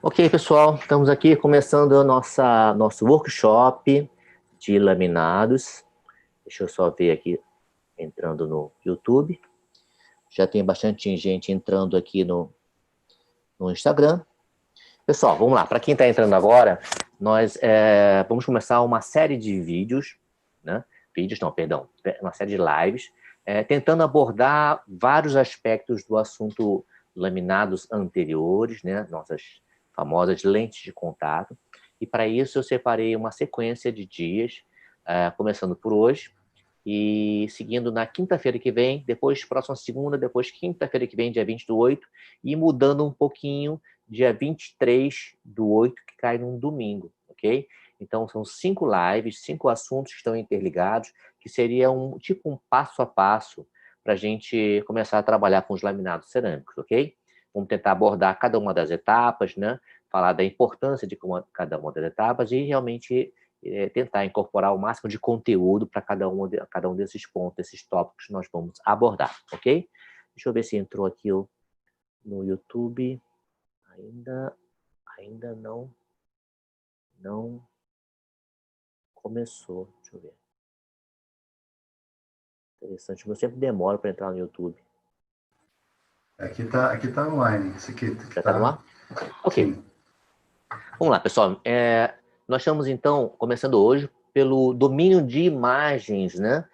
Ok, pessoal, estamos aqui começando a nosso workshop de laminados. Deixa eu só ver aqui, entrando no YouTube. Já tem bastante gente entrando aqui no Instagram. Pessoal, vamos lá. Para quem está entrando agora, nós vamos começar uma série de vídeos, né? Uma série de lives, tentando abordar vários aspectos do assunto laminados anteriores, né? Nossas famosas lentes de contato. E para isso eu separei uma sequência de dias, começando por hoje, e seguindo na quinta-feira que vem, depois próxima segunda, depois quinta-feira que vem, dia 20 do 8, e mudando um pouquinho, dia 23 do 8, que cai num domingo, ok? Então, são 5 lives, 5 assuntos que estão interligados, que seria um passo a passo para a gente começar a trabalhar com os laminados cerâmicos, ok? Vamos tentar abordar cada uma das etapas, né? Falar da importância de cada uma das etapas e realmente tentar incorporar o máximo de conteúdo para cada um desses pontos, desses tópicos que nós vamos abordar, ok? Deixa eu ver se entrou aqui no YouTube. Ainda não começou. Deixa eu ver. Interessante, eu sempre demoro para entrar no YouTube. Aqui tá online. Esse aqui Já está no ar? Ok. Sim. Vamos lá, pessoal. Nós estamos, então, começando hoje pelo domínio de imagens, né?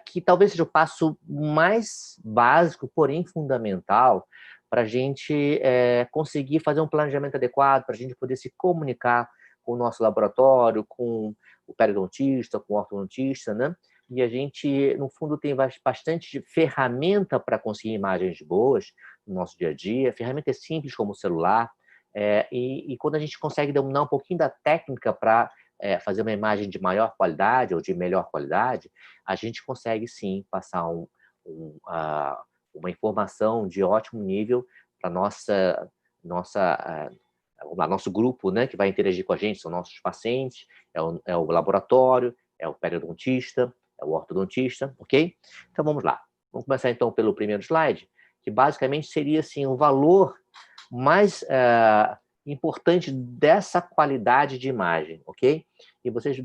Que talvez seja o passo mais básico, porém fundamental, para a gente conseguir fazer um planejamento adequado, para a gente poder se comunicar com o nosso laboratório, com o periodontista, com o ortodontista, né? E a gente, no fundo, tem bastante ferramenta para conseguir imagens boas no nosso dia a dia, ferramentas simples como o celular, e quando a gente consegue dominar um pouquinho da técnica para fazer uma imagem de maior qualidade ou de melhor qualidade, a gente consegue sim passar uma informação de ótimo nível para nosso grupo, né, que vai interagir com a gente, são nossos pacientes, é o laboratório, é o periodontista, é o ortodontista, ok? Então vamos lá. Vamos começar então pelo primeiro slide, que basicamente seria assim, o valor mais importante dessa qualidade de imagem, ok? E vocês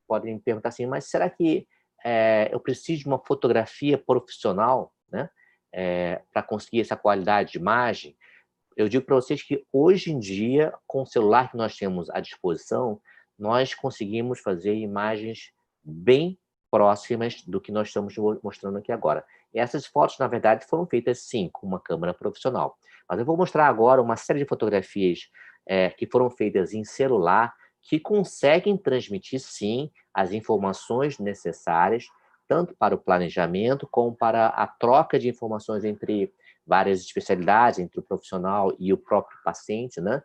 podem perguntar assim, mas será que eu preciso de uma fotografia profissional, né, para conseguir essa qualidade de imagem? Eu digo para vocês que hoje em dia, com o celular que nós temos à disposição, nós conseguimos fazer imagens bem próximas do que nós estamos mostrando aqui agora. E essas fotos, na verdade, foram feitas, sim, com uma câmera profissional. Mas eu vou mostrar agora uma série de fotografias que foram feitas em celular, que conseguem transmitir, sim, as informações necessárias, tanto para o planejamento, como para a troca de informações entre várias especialidades, entre o profissional e o próprio paciente, né?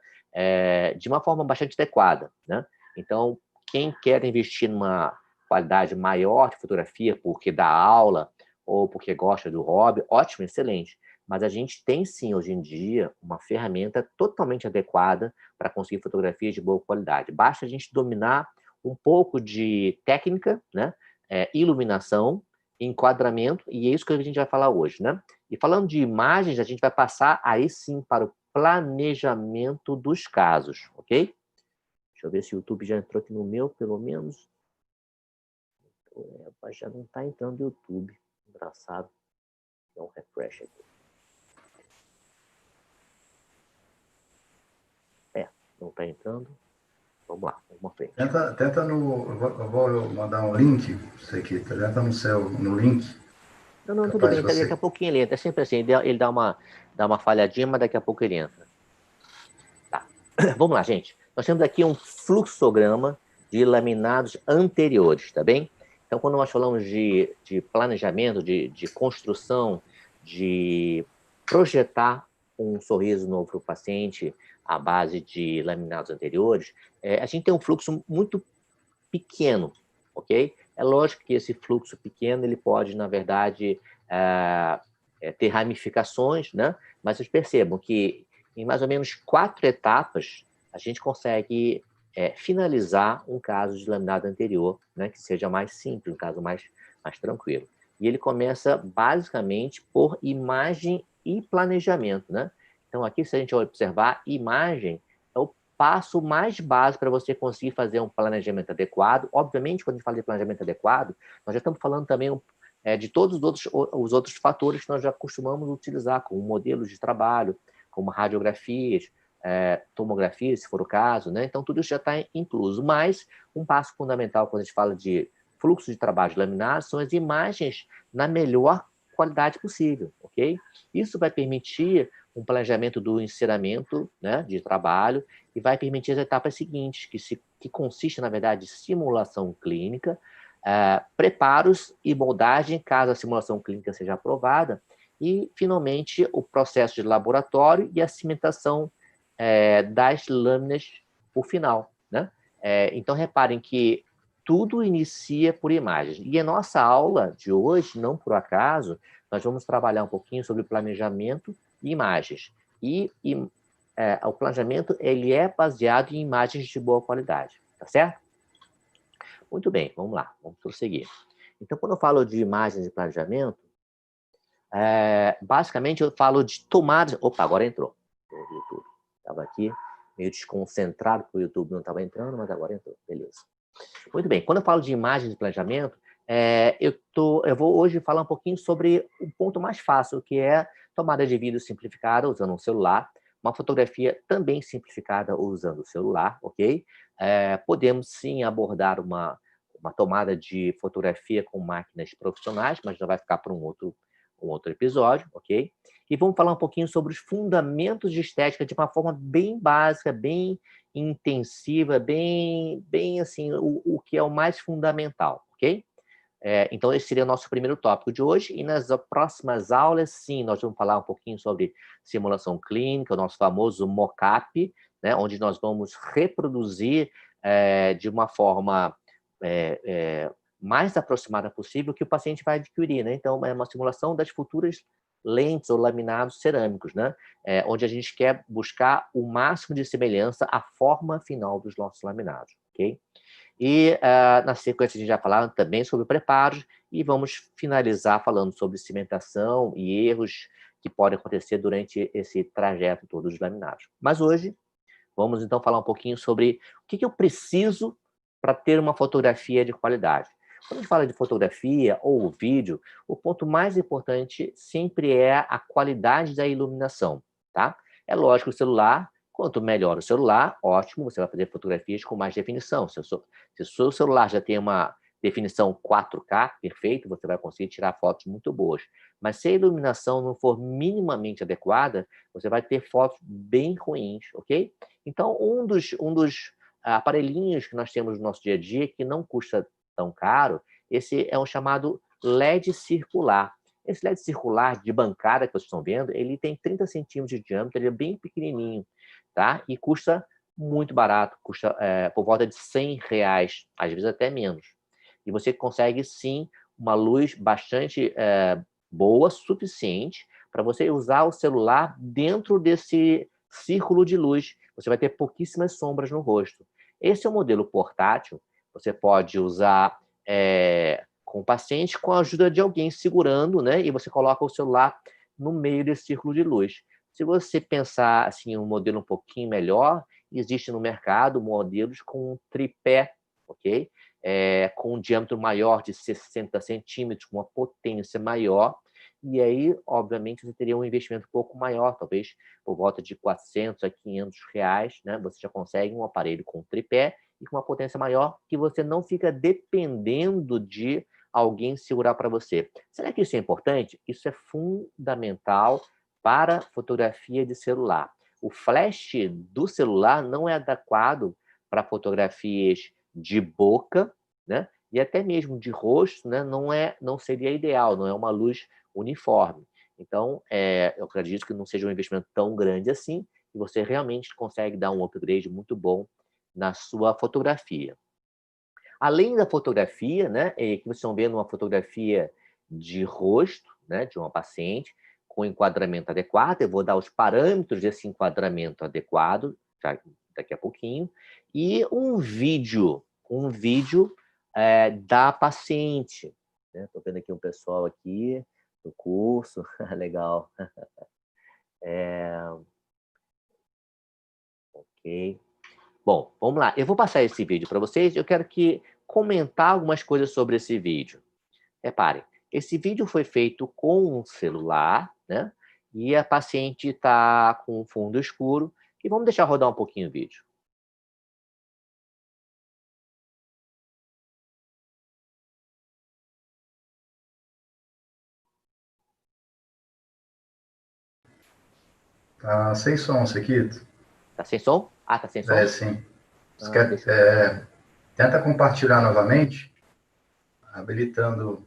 De uma forma bastante adequada, né? Então, quem quer investir numa qualidade maior de fotografia, porque dá aula ou porque gosta do hobby, ótimo, excelente. Mas a gente tem, sim, hoje em dia, uma ferramenta totalmente adequada para conseguir fotografias de boa qualidade. Basta a gente dominar um pouco de técnica, né? Iluminação, enquadramento, e é isso que a gente vai falar hoje, né? E falando de imagens, a gente vai passar aí sim para o planejamento dos casos, ok? Deixa eu ver se o YouTube já entrou aqui no meu, pelo menos. Já não está entrando no YouTube. Engraçado. Dá um refresh aqui. Não está entrando. Vamos lá, vamos à frente. Tenta eu vou mandar um link, você que tenta no link. Não, tudo bem, daqui a pouquinho ele entra. É sempre assim, ele dá uma falhadinha, mas daqui a pouco ele entra. Tá. Vamos lá, gente. Nós temos aqui um fluxograma de laminados anteriores, tá bem? Então, quando nós falamos de planejamento, de construção, de projetar um sorriso novo para o paciente à base de laminados anteriores, a gente tem um fluxo muito pequeno, ok? É lógico que esse fluxo pequeno ele pode, na verdade, ter ramificações, né? Mas vocês percebam que em mais ou menos 4 etapas a gente consegue finalizar um caso de laminado anterior, né? Que seja mais simples, um caso mais tranquilo. E ele começa basicamente por imagem e planejamento, né? Então, aqui, se a gente observar, imagem é o passo mais básico para você conseguir fazer um planejamento adequado. Obviamente, quando a gente fala de planejamento adequado, nós já estamos falando também de todos os outros fatores que nós já costumamos utilizar, como modelos de trabalho, como radiografias, tomografias, se for o caso, né? Então, tudo isso já está incluso. Mas um passo fundamental quando a gente fala de fluxo de trabalho laminado são as imagens na melhor qualidade possível, ok? Isso vai permitir um planejamento do ensinamento, né, de trabalho e vai permitir as etapas seguintes, que consiste, na verdade, em simulação clínica, preparos e moldagem, caso a simulação clínica seja aprovada, e, finalmente, o processo de laboratório e a cimentação das lâminas por final, né? Então, reparem que tudo inicia por imagens. E a nossa aula de hoje, não por acaso, nós vamos trabalhar um pouquinho sobre planejamento e imagens. O planejamento ele é baseado em imagens de boa qualidade, tá certo? Muito bem, vamos lá, vamos prosseguir. Então, quando eu falo de imagens de planejamento, basicamente eu falo de tomadas... Opa, agora entrou o YouTube. Estava aqui meio desconcentrado, porque o YouTube não estava entrando, mas agora entrou, beleza. Muito bem, quando eu falo de imagens de planejamento, eu vou hoje falar um pouquinho sobre o ponto mais fácil, que é tomada de vídeo simplificada usando um celular, uma fotografia também simplificada usando o celular, ok? Podemos sim abordar uma tomada de fotografia com máquinas profissionais, mas já vai ficar para um outro episódio, ok? E vamos falar um pouquinho sobre os fundamentos de estética de uma forma bem básica, bem intensiva, bem assim, o que é o mais fundamental, ok? Então, esse seria o nosso primeiro tópico de hoje, e nas próximas aulas, sim, nós vamos falar um pouquinho sobre simulação clínica, o nosso famoso mock-up, né, onde nós vamos reproduzir de uma forma mais aproximada possível o que o paciente vai adquirir, né? Então, é uma simulação das futuras lentes ou laminados cerâmicos, né? Onde a gente quer buscar o máximo de semelhança à forma final dos nossos laminados, ok? E, na sequência, a gente já falava também sobre preparos e vamos finalizar falando sobre cimentação e erros que podem acontecer durante esse trajeto todo dos laminados. Mas hoje, vamos então falar um pouquinho sobre o que eu preciso para ter uma fotografia de qualidade. Quando a gente fala de fotografia ou vídeo, o ponto mais importante sempre é a qualidade da iluminação, tá? É lógico, o celular, quanto melhor o celular, ótimo, você vai fazer fotografias com mais definição. Se o seu celular já tem uma definição 4K, perfeito, você vai conseguir tirar fotos muito boas. Mas se a iluminação não for minimamente adequada, você vai ter fotos bem ruins, ok? Então, um dos aparelhinhos que nós temos no nosso dia a dia, que não custa tão caro, esse é um chamado LED circular. Esse LED circular de bancada que vocês estão vendo, ele tem 30 centímetros de diâmetro, ele é bem pequenininho, tá? E custa muito barato, custa por volta de R$100, às vezes até menos. E você consegue, sim, uma luz bastante boa, suficiente, para você usar o celular dentro desse círculo de luz. Você vai ter pouquíssimas sombras no rosto. Esse é um modelo portátil, você pode usar com o paciente com a ajuda de alguém segurando, né? E você coloca o celular no meio desse círculo de luz. Se você pensar assim, um modelo um pouquinho melhor, existe no mercado modelos com um tripé, ok? Com um diâmetro maior de 60 centímetros, com uma potência maior, e aí, obviamente, você teria um investimento um pouco maior, talvez por volta de R$400 a R$500, né? Você já consegue um aparelho com tripé e com uma potência maior, que você não fica dependendo de alguém segurar para você. Será que isso é importante? Isso é fundamental para fotografia de celular. O flash do celular não é adequado para fotografias de boca, né? E até mesmo de rosto, né? Não seria ideal, não é uma luz uniforme. Então, eu acredito que não seja um investimento tão grande assim, e você realmente consegue dar um upgrade muito bom na sua fotografia. Além da fotografia, né, que vocês estão vendo uma fotografia de rosto, né, de uma paciente, com enquadramento adequado, eu vou dar os parâmetros desse enquadramento adequado daqui a pouquinho, e um vídeo da paciente. Estou vendo aqui um pessoal aqui do curso, legal. Ok. Bom, vamos lá. Eu vou passar esse vídeo para vocês. Eu quero comentar algumas coisas sobre esse vídeo. Reparem, esse vídeo foi feito com um celular, né? E a paciente está com um fundo escuro. E vamos deixar rodar um pouquinho o vídeo. Tá sem som, Sequito? Tá sem som? Ah, tá sem som? Sim. Você Ah, quer, deixa eu... tenta compartilhar novamente, habilitando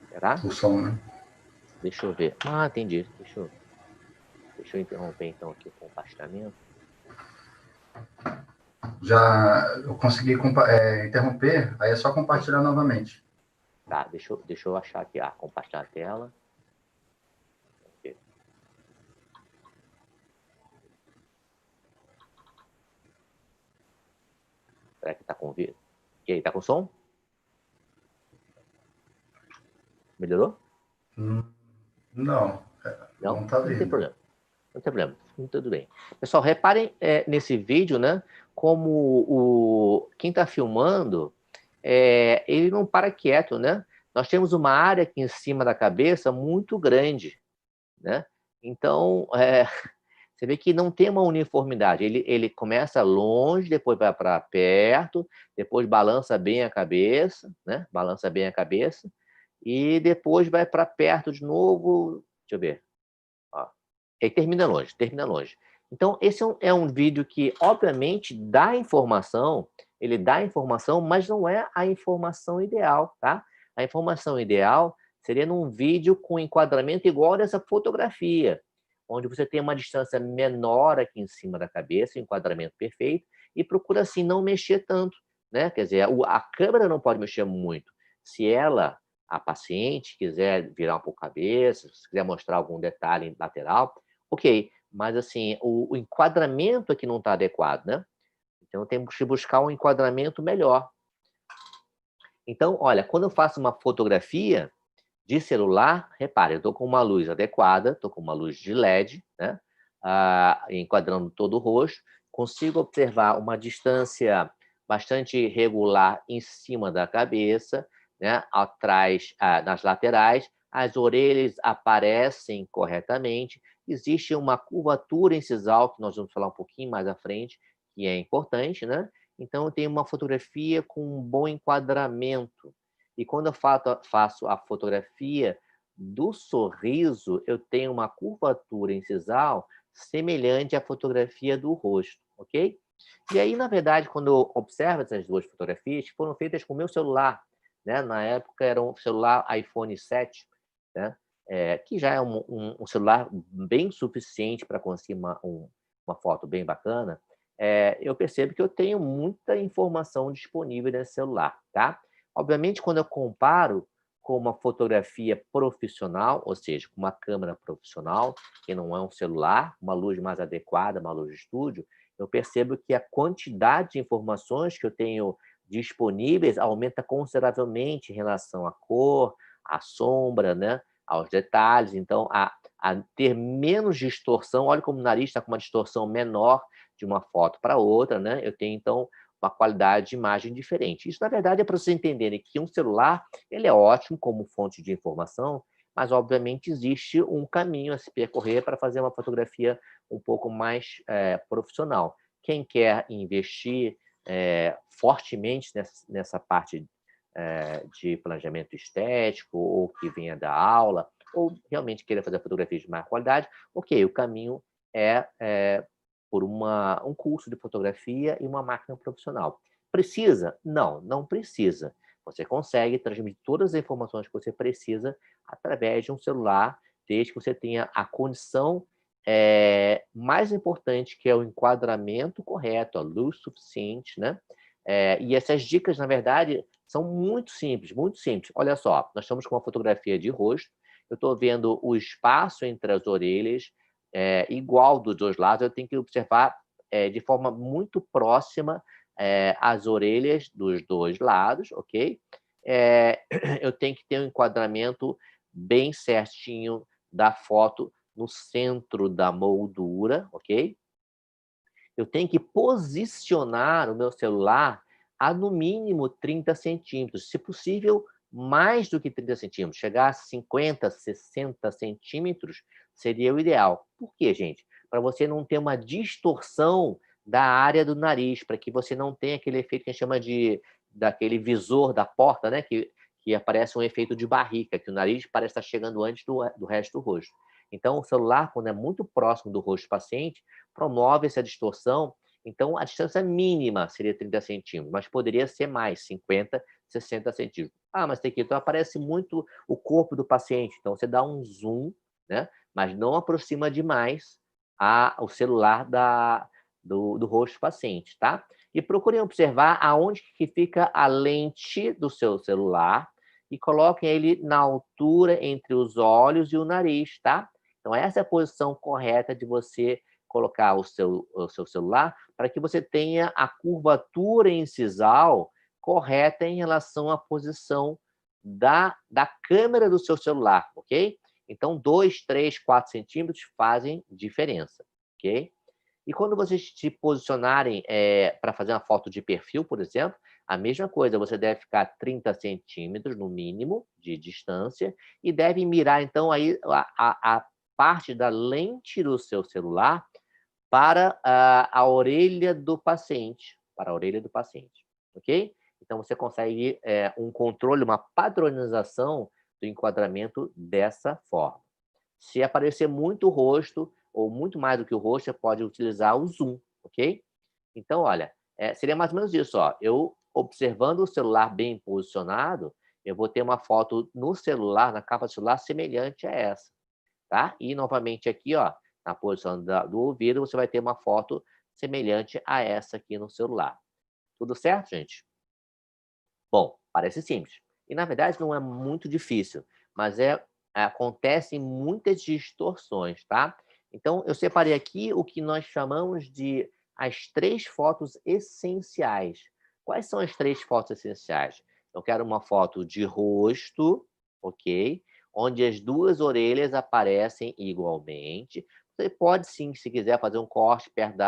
Será? o som, né? Deixa eu ver. Ah, entendi. Deixa eu interromper, então, aqui o compartilhamento. Já eu consegui interromper, aí é só compartilhar novamente. Tá, deixa eu achar aqui. Ah, compartilhar a tela. Okay. Será que tá com vídeo? E aí, tá com som? Melhorou? Não, Não? não tá Não tem vindo. problema. Não tem problema. Tudo bem. Pessoal, reparem nesse vídeo, né? Como quem está filmando, ele não para quieto, né? Nós temos uma área aqui em cima da cabeça muito grande, né? Então, você vê que não tem uma uniformidade. Ele começa longe, depois vai para perto, depois balança bem a cabeça, né? Balança bem a cabeça, e depois vai para perto de novo. Deixa eu ver. Ó. E aí termina longe, termina longe. Então, esse é um vídeo que, obviamente, dá informação, ele dá informação, mas não é a informação ideal, tá? A informação ideal seria num vídeo com enquadramento igual dessa fotografia, onde você tem uma distância menor aqui em cima da cabeça, enquadramento perfeito, e procura, assim, não mexer tanto, né? Quer dizer, a câmera não pode mexer muito. Se a paciente quiser virar um pouco a cabeça, se quiser mostrar algum detalhe lateral, ok, mas assim, o enquadramento aqui não está adequado, né? Então temos que buscar um enquadramento melhor. Então, olha, quando eu faço uma fotografia de celular, repare, eu estou com uma luz adequada, estou com uma luz de LED, né? Enquadrando todo o rosto, consigo observar uma distância bastante regular em cima da cabeça, né? Atrás, nas laterais, as orelhas aparecem corretamente, existe uma curvatura incisal, que nós vamos falar um pouquinho mais à frente, que é importante, né? Então, eu tenho uma fotografia com um bom enquadramento. E quando eu faço a fotografia do sorriso, eu tenho uma curvatura incisal semelhante à fotografia do rosto, ok? E aí, na verdade, quando eu observo essas duas fotografias, foram feitas com o meu celular, né? Na época era um celular iPhone 7, né? Que já é um celular bem suficiente para conseguir uma foto bem bacana. Eu percebo que eu tenho muita informação disponível nesse celular, tá? Obviamente, quando eu comparo com uma fotografia profissional, ou seja, com uma câmera profissional, que não é um celular, uma luz mais adequada, uma luz de estúdio, eu percebo que a quantidade de informações que eu tenho disponíveis aumenta consideravelmente em relação à cor, à sombra, né, aos detalhes. Então, a ter menos distorção, olha como o nariz está com uma distorção menor de uma foto para outra, né? Eu tenho, então, uma qualidade de imagem diferente. Isso, na verdade, é para vocês entenderem que um celular ele é ótimo como fonte de informação, mas, obviamente, existe um caminho a se percorrer para fazer uma fotografia um pouco mais profissional. Quem quer investir fortemente nessa parte de planejamento estético, ou que venha da aula, ou realmente queira fazer fotografias de maior qualidade, ok, o caminho é por um curso de fotografia e uma máquina profissional. Precisa? Não, não precisa. Você consegue transmitir todas as informações que você precisa através de um celular, desde que você tenha a condição mais importante, que é o enquadramento correto, a luz suficiente, né? E essas dicas, na verdade, são muito simples, muito simples. Olha só, nós estamos com uma fotografia de rosto, eu estou vendo o espaço entre as orelhas, igual dos dois lados, eu tenho que observar de forma muito próxima as orelhas dos dois lados, ok? Eu tenho que ter um enquadramento bem certinho da foto no centro da moldura, ok? eu tenho que posicionar o meu celular a, no mínimo, 30 centímetros. Se possível, mais do que 30 centímetros. Chegar a 50, 60 centímetros seria o ideal. Por quê, gente? Para você não ter uma distorção da área do nariz, para que você não tenha aquele efeito que a gente chama daquele visor da porta, né? Que aparece um efeito de barrica, que o nariz parece estar chegando antes do resto do rosto. Então, o celular, quando é muito próximo do rosto do paciente, promove essa distorção. Então, a distância mínima seria 30 centímetros, mas poderia ser mais, 50, 60 centímetros. Ah, mas tem que então aparece muito o corpo do paciente. Então, você dá um zoom, né? Mas não aproxima demais o celular do rosto do paciente, tá? E procurem observar aonde que fica a lente do seu celular e coloquem ele na altura entre os olhos e o nariz, tá? Então, essa é a posição correta de você colocar o seu celular para que você tenha a curvatura incisal correta em relação à posição da câmera do seu celular, ok? Então, 2, 3, 4 centímetros fazem diferença, ok? E quando vocês se posicionarem para fazer uma foto de perfil, por exemplo, a mesma coisa, você deve ficar 30 centímetros, no mínimo, de distância, e deve mirar, então, aí a parte da lente do seu celular para a orelha do paciente, para a orelha do paciente, ok? Então, você consegue um controle, uma padronização do enquadramento dessa forma. Se aparecer muito o rosto, ou muito mais do que o rosto, você pode utilizar o zoom, ok? Então, olha, seria mais ou menos isso, ó. Eu, observando o celular bem posicionado, eu vou ter uma foto no celular, na capa do celular, semelhante a essa, tá? E, novamente, aqui, ó, na posição do ouvido, você vai ter uma foto semelhante a essa aqui no celular. Tudo certo, gente? Bom, parece simples. E, na verdade, não é muito difícil, mas acontecem muitas distorções, tá? Então, eu separei aqui o que nós chamamos de as 3 fotos essenciais. Quais são as 3 fotos essenciais? Eu quero uma foto de rosto, ok? Onde as 2 orelhas aparecem igualmente. Você pode, sim, se quiser, fazer um corte perto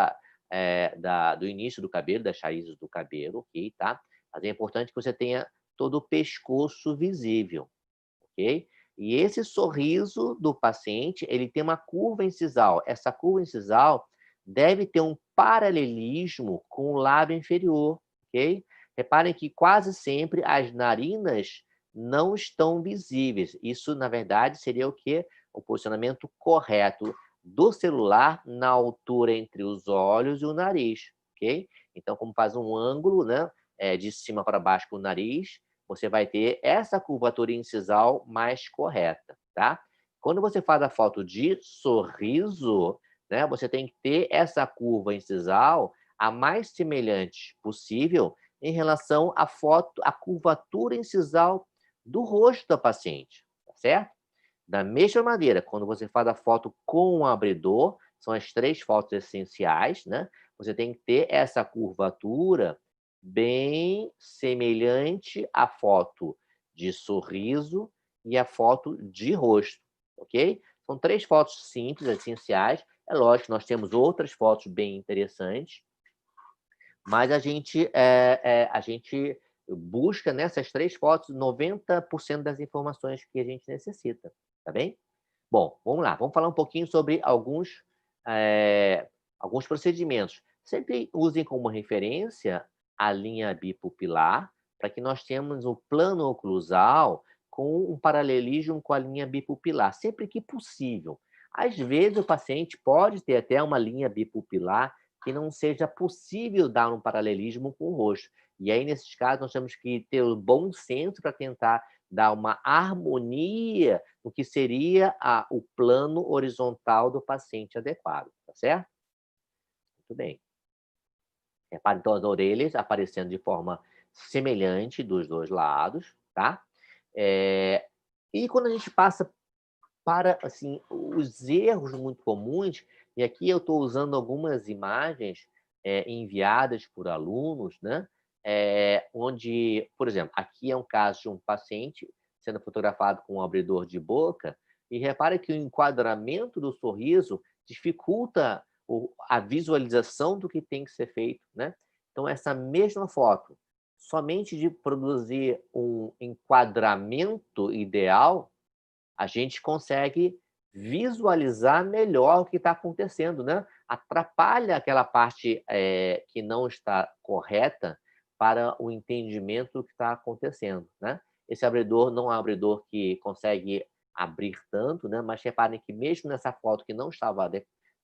do início do cabelo, das raízes do cabelo, ok, tá? Mas é importante que você tenha todo o pescoço visível, ok? E esse sorriso do paciente, ele tem uma curva incisal. Essa curva incisal deve ter um paralelismo com o lábio inferior, ok? Reparem que quase sempre as narinas não estão visíveis. Isso, na verdade, seria o quê? O posicionamento correto do celular na altura entre os olhos e o nariz, ok? Então, como faz um ângulo, né? De cima para baixo com o nariz, você vai ter essa curvatura incisal mais correta, tá? Quando você faz a foto de sorriso, né, você tem que ter essa curva incisal a mais semelhante possível em relação à curvatura incisal do rosto da paciente, tá certo? Da mesma maneira, quando você faz a foto com o abridor, são as 3 fotos essenciais, né? Você tem que ter essa curvatura bem semelhante à foto de sorriso e à foto de rosto, ok? São 3 fotos simples, essenciais. É lógico que nós temos outras fotos bem interessantes, mas a gente busca nessas 3 fotos 90% das informações que a gente necessita, tá bem? Bom, vamos lá, vamos falar um pouquinho sobre alguns procedimentos. Sempre usem como referência a linha bipupilar, para que nós tenhamos o plano oclusal com um paralelismo com a linha bipupilar, sempre que possível. Às vezes, o paciente pode ter até uma linha bipupilar que não seja possível dar um paralelismo com o rosto. E aí, nesses casos, nós temos que ter o bom senso para tentar dar uma harmonia no que seria o plano horizontal do paciente adequado, tá certo? Muito bem. Repare, então, as orelhas aparecendo de forma semelhante dos 2 lados, tá? E quando a gente passa para, assim, os erros muito comuns, e aqui eu estou usando algumas imagens enviadas por alunos, né? Onde, por exemplo, aqui é um caso de um paciente sendo fotografado com um abridor de boca, e repare que o enquadramento do sorriso dificulta a visualização do que tem que ser feito, né? Então, essa mesma foto, somente de produzir um enquadramento ideal, a gente consegue visualizar melhor o que está acontecendo, né? Atrapalha aquela parte que não está correta para o entendimento do que está acontecendo, né? Esse abridor não é um abridor que consegue abrir tanto, né? Mas reparem que mesmo nessa foto que não estava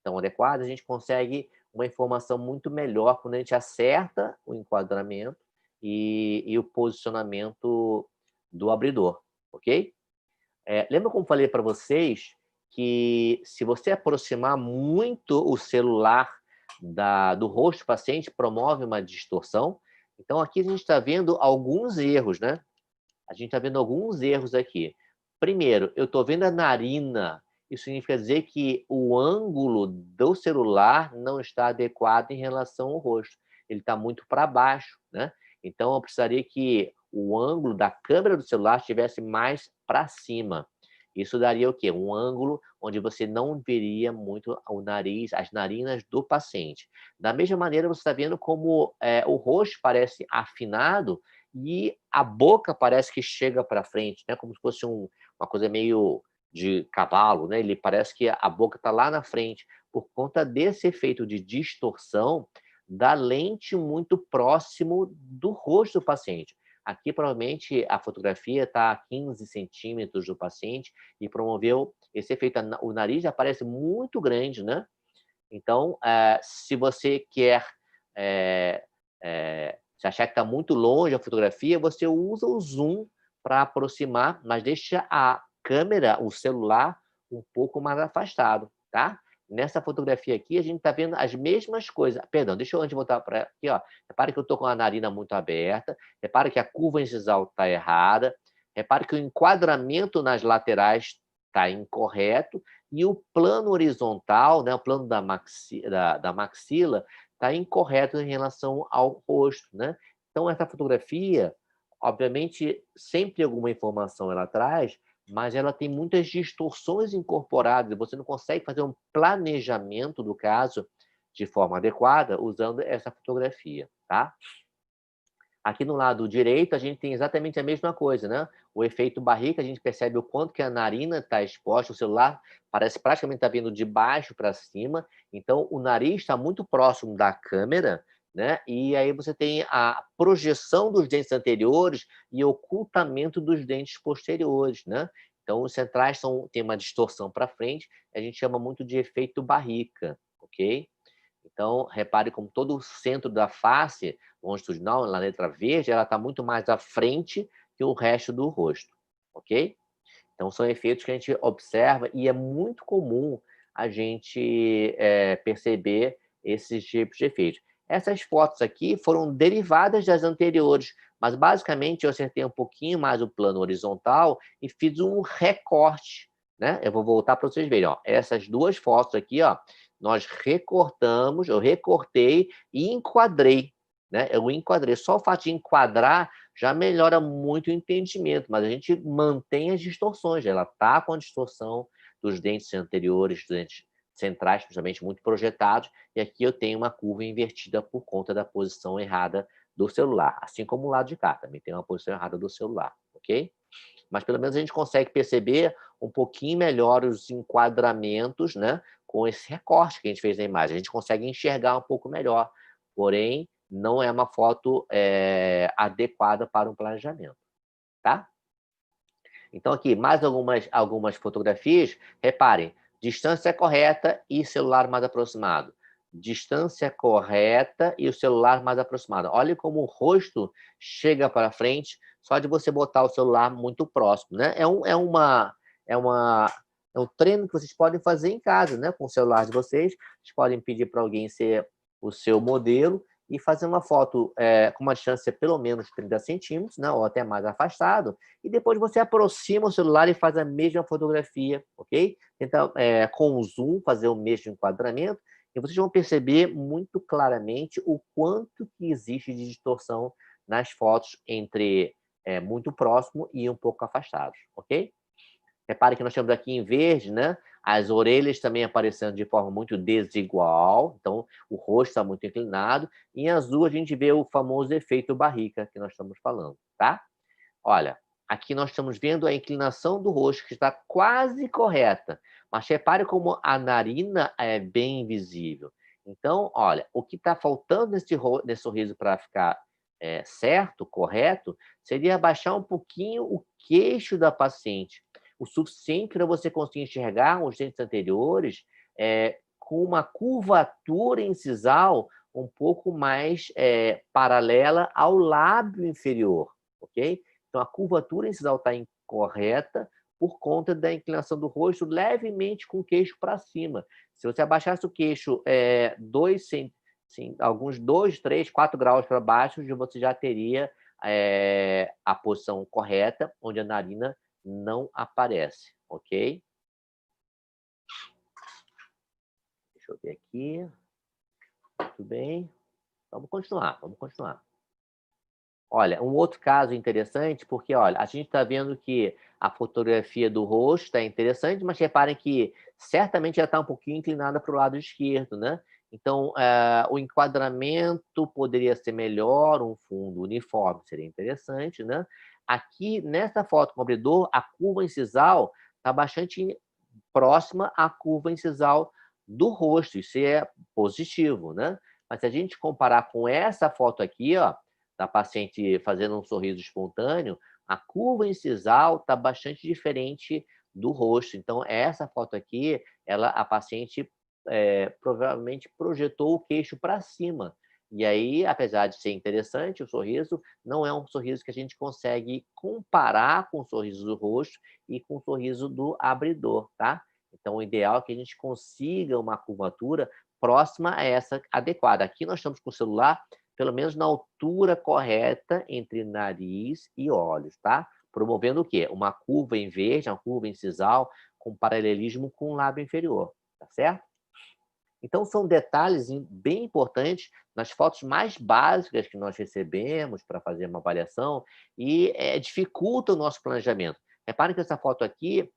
tão adequada, a gente consegue uma informação muito melhor quando a gente acerta o enquadramento e o posicionamento do abridor, ok? Lembra como falei para vocês que se você aproximar muito o celular do rosto do paciente, promove uma distorção? Então, aqui a gente está vendo alguns erros, né? A gente está vendo alguns erros aqui. Primeiro, eu estou vendo a narina. Isso significa dizer que o ângulo do celular não está adequado em relação ao rosto. Ele está muito para baixo, né? Então, eu precisaria que o ângulo da câmera do celular estivesse mais para cima. Isso daria o quê? Um ângulo onde você não veria muito o nariz, as narinas do paciente. Da mesma maneira, você está vendo como o rosto parece afinado e a boca parece que chega para frente, né? Como se fosse uma coisa meio de cavalo, né? Ele parece que a boca está lá na frente, por conta desse efeito de distorção da lente muito próximo do rosto do paciente. Aqui, provavelmente, a fotografia está a 15 centímetros do paciente e promoveu esse efeito. O nariz já parece muito grande, né? Então, se você quer se achar que está muito longe a fotografia, você usa o zoom para aproximar, mas deixa a câmera, o celular, um pouco mais afastado, tá? Nessa fotografia aqui, a gente está vendo as mesmas coisas. Perdão, deixa eu antes voltar para aqui, ó. Repare que eu estou com a narina muito aberta. Repare que a curva incisal está errada. Repare que o enquadramento nas laterais está incorreto. E o plano horizontal, né, o plano da maxila, está incorreto em relação ao rosto, né? Então, essa fotografia, obviamente, sempre alguma informação ela traz, mas ela tem muitas distorções incorporadas. Você não consegue fazer um planejamento do caso de forma adequada usando essa fotografia, tá? Aqui no lado direito, a gente tem exatamente a mesma coisa, né? O efeito barriga, a gente percebe o quanto que a narina está exposta, o celular parece praticamente estar vindo de baixo para cima, então o nariz está muito próximo da câmera, né? E aí você tem a projeção dos dentes anteriores e ocultamento dos dentes posteriores, né? Então os centrais têm uma distorção para frente, a gente chama muito de efeito barriga, ok? Então, repare como todo o centro da face longitudinal, na letra verde, ela está muito mais à frente que o resto do rosto, ok? Então, são efeitos que a gente observa e é muito comum a gente perceber esses tipos de efeitos. Essas fotos aqui foram derivadas das anteriores, mas basicamente eu acertei um pouquinho mais o plano horizontal e fiz um recorte, né? Eu vou voltar para vocês verem, ó. Essas duas fotos aqui, ó, nós recortamos, eu recortei e enquadrei, né? Eu enquadrei. Só o fato de enquadrar já melhora muito o entendimento, mas a gente mantém as distorções. Ela está com a distorção dos dentes anteriores, dos dentes centrais, principalmente muito projetados, e aqui eu tenho uma curva invertida por conta da posição errada do celular, assim como o lado de cá, também tem uma posição errada do celular, ok? Mas pelo menos a gente consegue perceber um pouquinho melhor os enquadramentos, né, com esse recorte que a gente fez na imagem. A gente consegue enxergar um pouco melhor, porém, não é uma foto adequada para um planejamento, tá? Então, aqui, mais algumas fotografias. Reparem, distância correta e celular mais aproximado. Distância correta e o celular mais aproximado. Olha como o rosto chega para frente só de você botar o celular muito próximo, né? É um treino que vocês podem fazer em casa, né? Com o celular de vocês. Vocês podem pedir para alguém ser o seu modelo e fazer uma foto com uma distância pelo menos 30 centímetros, né? Ou até mais afastado, e depois você aproxima o celular e faz a mesma fotografia, ok? Então, com o zoom, fazer o mesmo enquadramento, e vocês vão perceber muito claramente o quanto que existe de distorção nas fotos entre muito próximo e um pouco afastados, ok? Repare que nós temos aqui em verde, né? As orelhas também aparecendo de forma muito desigual, então o rosto está muito inclinado. Em azul a gente vê o famoso efeito barrica que nós estamos falando, tá? Olha, aqui nós estamos vendo a inclinação do rosto que está quase correta, mas repare como a narina é bem visível. Então, olha, o que está faltando nesse sorriso para ficar certo, correto, seria abaixar um pouquinho o queixo da paciente, o suficiente para você conseguir enxergar os dentes anteriores com uma curvatura incisal um pouco mais paralela ao lábio inferior, ok? Então, a curvatura incisal está incorreta por conta da inclinação do rosto levemente com o queixo para cima. Se você abaixasse o queixo alguns 2, 3, 4 graus para baixo, você já teria a posição correta, onde a narina não aparece, ok? Deixa eu ver aqui. Muito bem. Vamos continuar. Olha, um outro caso interessante, porque olha, a gente está vendo que a fotografia do rosto é interessante, mas reparem que certamente já está um pouquinho inclinada para o lado esquerdo, né? Então, o enquadramento poderia ser melhor, um fundo uniforme seria interessante, né? Aqui, nessa foto com o abridor, a curva incisal está bastante próxima à curva incisal do rosto, isso é positivo, né? Mas se a gente comparar com essa foto aqui, ó, da paciente fazendo um sorriso espontâneo, a curva incisal está bastante diferente do rosto. Então, essa foto aqui, a paciente provavelmente projetou o queixo para cima. E aí, apesar de ser interessante, o sorriso não é um sorriso que a gente consegue comparar com o sorriso do rosto e com o sorriso do abridor, tá? Então, o ideal é que a gente consiga uma curvatura próxima a essa adequada. Aqui nós estamos com o celular pelo menos na altura correta entre nariz e olhos, tá? Promovendo o quê? Uma curva em verde, uma curva incisal, com paralelismo com o lábio inferior, tá certo? Então, são detalhes bem importantes nas fotos mais básicas que nós recebemos para fazer uma avaliação e dificulta o nosso planejamento. Reparem que essa foto aqui,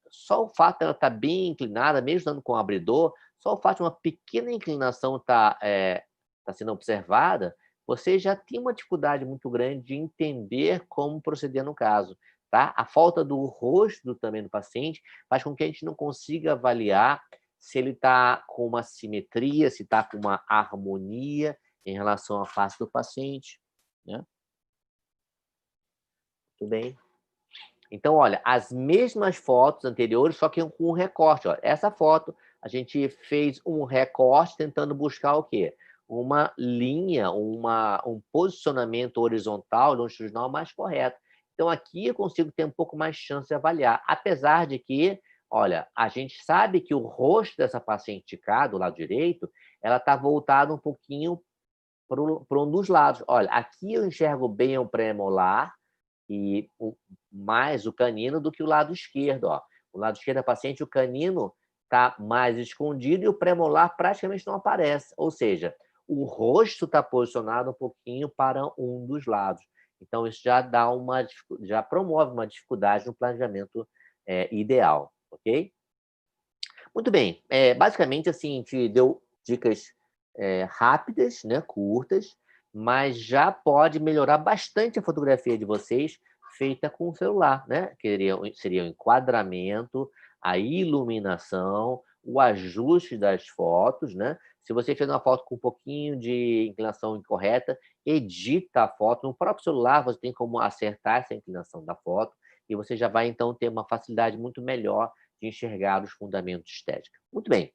só o fato dela estar bem inclinada, mesmo estando com o abridor, só o fato de uma pequena inclinação estar sendo observada, você já tem uma dificuldade muito grande de entender como proceder no caso. Tá? A falta do rosto também do paciente faz com que a gente não consiga avaliar se ele está com uma simetria, se está com uma harmonia em relação à face do paciente. Né? Tudo bem? Então, olha, as mesmas fotos anteriores, só que com um recorte. Ó. Essa foto, a gente fez um recorte tentando buscar o quê? Uma linha, um posicionamento horizontal, longitudinal mais correto. Então, aqui eu consigo ter um pouco mais chance de avaliar, apesar de que, olha, a gente sabe que o rosto dessa paciente cá, do lado direito, ela está voltada um pouquinho para um dos lados. Olha, aqui eu enxergo bem o premolar, e mais o canino do que o lado esquerdo. Ó. O lado esquerdo da paciente, o canino está mais escondido e o premolar praticamente não aparece. Ou seja, o rosto está posicionado um pouquinho para um dos lados. Então, isso já promove uma dificuldade no planejamento ideal, ok? Muito bem. Basicamente, assim, a gente deu dicas rápidas, né, curtas, mas já pode melhorar bastante a fotografia de vocês feita com o celular, né? Seria o enquadramento, a iluminação, o ajuste das fotos, né? Se você fez uma foto com um pouquinho de inclinação incorreta, edita a foto. No próprio celular você tem como acertar essa inclinação da foto e você já vai, então, ter uma facilidade muito melhor de enxergar os fundamentos estéticos. Muito bem.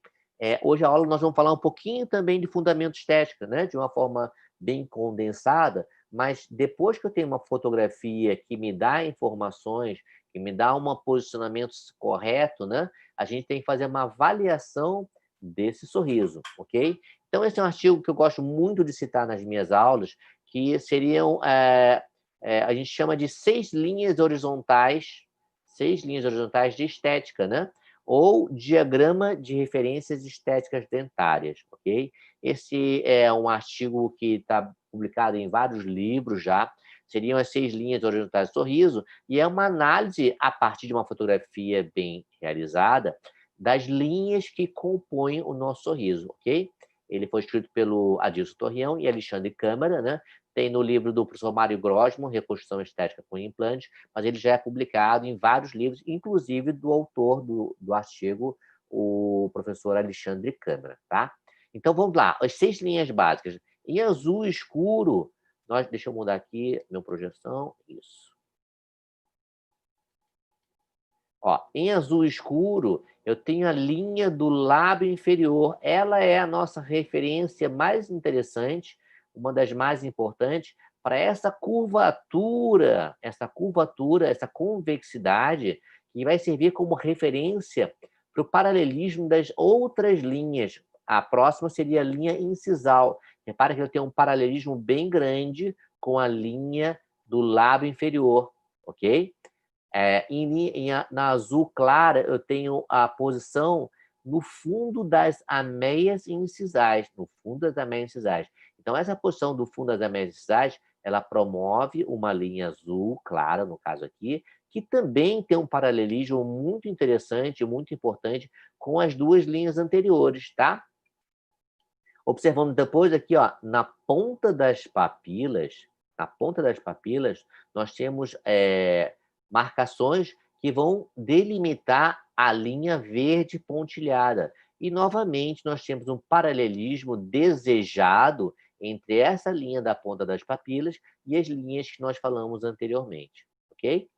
Hoje a aula nós vamos falar um pouquinho também de fundamento estética, né? De uma forma bem condensada, mas depois que eu tenho uma fotografia que me dá informações, que me dá um posicionamento correto, né? A gente tem que fazer uma avaliação desse sorriso, ok? Então, esse é um artigo que eu gosto muito de citar nas minhas aulas, que seriam, a gente chama de 6 linhas horizontais de estética, né? Ou diagrama de referências estéticas dentárias, ok? Esse é um artigo que está publicado em vários livros já. Seriam as 6 linhas horizontais do sorriso, e é uma análise, a partir de uma fotografia bem realizada, das linhas que compõem o nosso sorriso, ok? Ele foi escrito pelo Adilson Torreão e Alexandre Câmara, né? Tem no livro do professor Mário Grossman, Reconstrução Estética com Implantes, mas ele já é publicado em vários livros, inclusive do autor do artigo, o professor Alexandre Câmara, tá? Então, vamos lá. As 6 linhas básicas. Em azul escuro, deixa eu mudar aqui minha projeção. Isso. Ó, em azul escuro, eu tenho a linha do lábio inferior. Ela é a nossa referência mais interessante, uma das mais importantes, para essa curvatura, essa convexidade, que vai servir como referência para o paralelismo das outras linhas. A próxima seria a linha incisal. Repara que ela tem um paralelismo bem grande com a linha do lábio inferior, ok? Na azul clara, eu tenho a posição no fundo das ameias incisais, no fundo das ameias incisais. Então, essa posição do fundo das ameias incisais, ela promove uma linha azul clara, no caso aqui, que também tem um paralelismo muito interessante, muito importante, com as 2 linhas anteriores, tá? Observando depois aqui, ó, na ponta das papilas, nós temos marcações que vão delimitar a linha verde pontilhada. E, novamente, nós temos um paralelismo desejado entre essa linha da ponta das papilas e as linhas que nós falamos anteriormente, ok?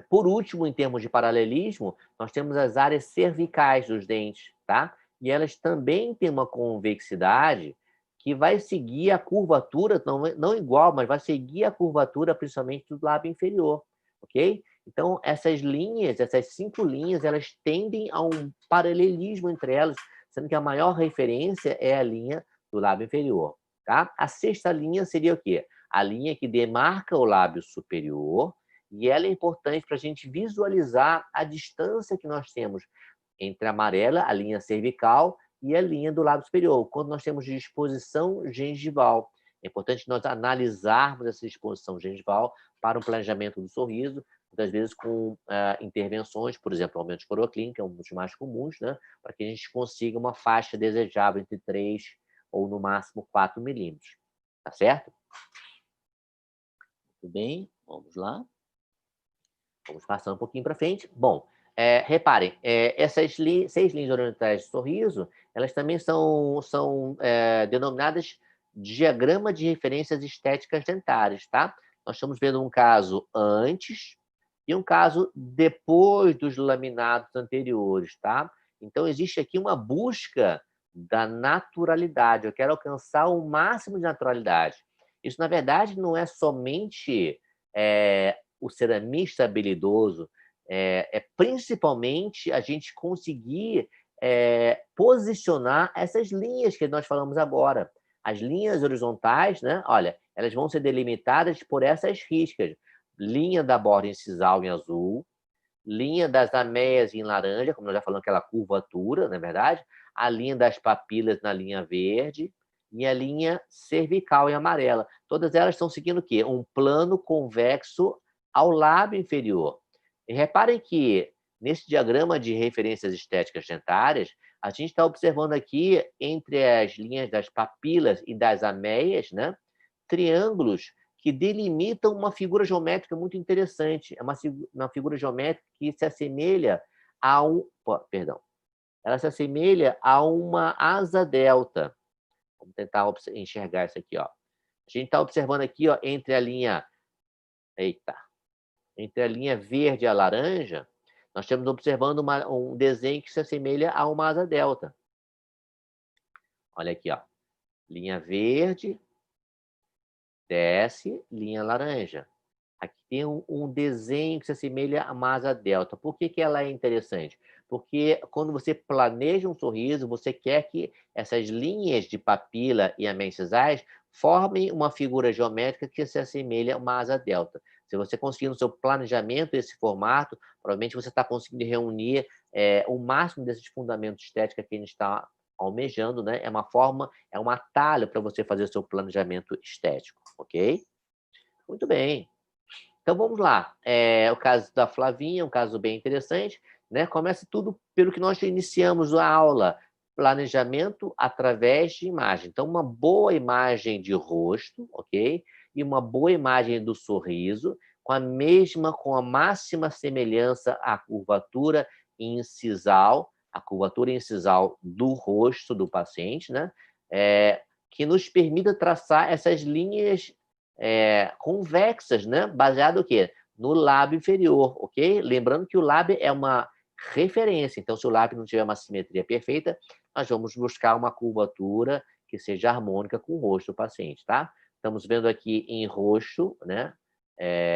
Por último, em termos de paralelismo, nós temos as áreas cervicais dos dentes, tá? E elas também têm uma convexidade que vai seguir a curvatura, não igual, mas vai seguir a curvatura principalmente do lábio inferior, ok? Então, essas 5 linhas, elas tendem a um paralelismo entre elas, sendo que a maior referência é a linha do lábio inferior, tá? A 6ª linha seria o quê? A linha que demarca o lábio superior, e ela é importante para a gente visualizar a distância que nós temos entre a amarela, a linha cervical, e a linha do lábio superior, quando nós temos disposição gengival. É importante nós analisarmos essa disposição gengival para o planejamento do sorriso, muitas vezes com intervenções, por exemplo, aumento de coroaclínica, é um dos mais comuns, né? Para que a gente consiga uma faixa desejável entre 3 ou, no máximo, 4 milímetros. Tá certo? Muito bem, vamos lá. Vamos passar um pouquinho para frente. Bom, reparem, essas 6 linhas horizontais de sorriso, elas também são denominadas diagrama de referências estéticas dentárias, tá? Nós estamos vendo um caso antes e um caso depois dos laminados anteriores, tá? Então, existe aqui uma busca da naturalidade. Eu quero alcançar o máximo de naturalidade. Isso, na verdade, não é somente o ceramista habilidoso, principalmente a gente conseguir posicionar essas linhas que nós falamos agora. As linhas horizontais, né? Olha, elas vão ser delimitadas por essas riscas. Linha da borda incisal em azul, linha das ameias em laranja, como nós já falamos, aquela curvatura, não é verdade? A linha das papilas na linha verde e a linha cervical em amarela. Todas elas estão seguindo o quê? Um plano convexo ao lábio inferior. E reparem que, nesse diagrama de referências estéticas dentárias, a gente está observando aqui, entre as linhas das papilas e das ameias, né, triângulos que delimitam uma figura geométrica muito interessante. É uma figura geométrica que se assemelha a ela se assemelha a uma asa delta. Vamos tentar enxergar isso aqui, ó. A gente está observando aqui, ó, entre a linha verde e a laranja, nós estamos observando um desenho que se assemelha a uma asa delta. Olha aqui, ó. Linha verde, desce, linha laranja. Aqui tem um desenho que se assemelha a uma asa delta. Por que ela é interessante? Porque quando você planeja um sorriso, você quer que essas linhas de papila e ameias incisais formem uma figura geométrica que se assemelha a uma asa delta. Se você conseguir no seu planejamento esse formato, provavelmente você está conseguindo reunir o máximo desses fundamentos estéticos que a gente está almejando, né? É um atalho para você fazer o seu planejamento estético, ok? Muito bem. Então vamos lá. O caso da Flavinha, um caso bem interessante, né? Começa tudo pelo que nós iniciamos a aula, planejamento através de imagem. Então, uma boa imagem de rosto, ok? E uma boa imagem do sorriso, com a máxima semelhança à curvatura incisal, a curvatura incisal do rosto do paciente, né? Que nos permita traçar essas linhas convexas, né? Baseado o quê? No lábio inferior, ok? Lembrando que o lábio é uma referência, então se o lábio não tiver uma simetria perfeita, nós vamos buscar uma curvatura que seja harmônica com o rosto do paciente, tá? Estamos vendo aqui em roxo, né?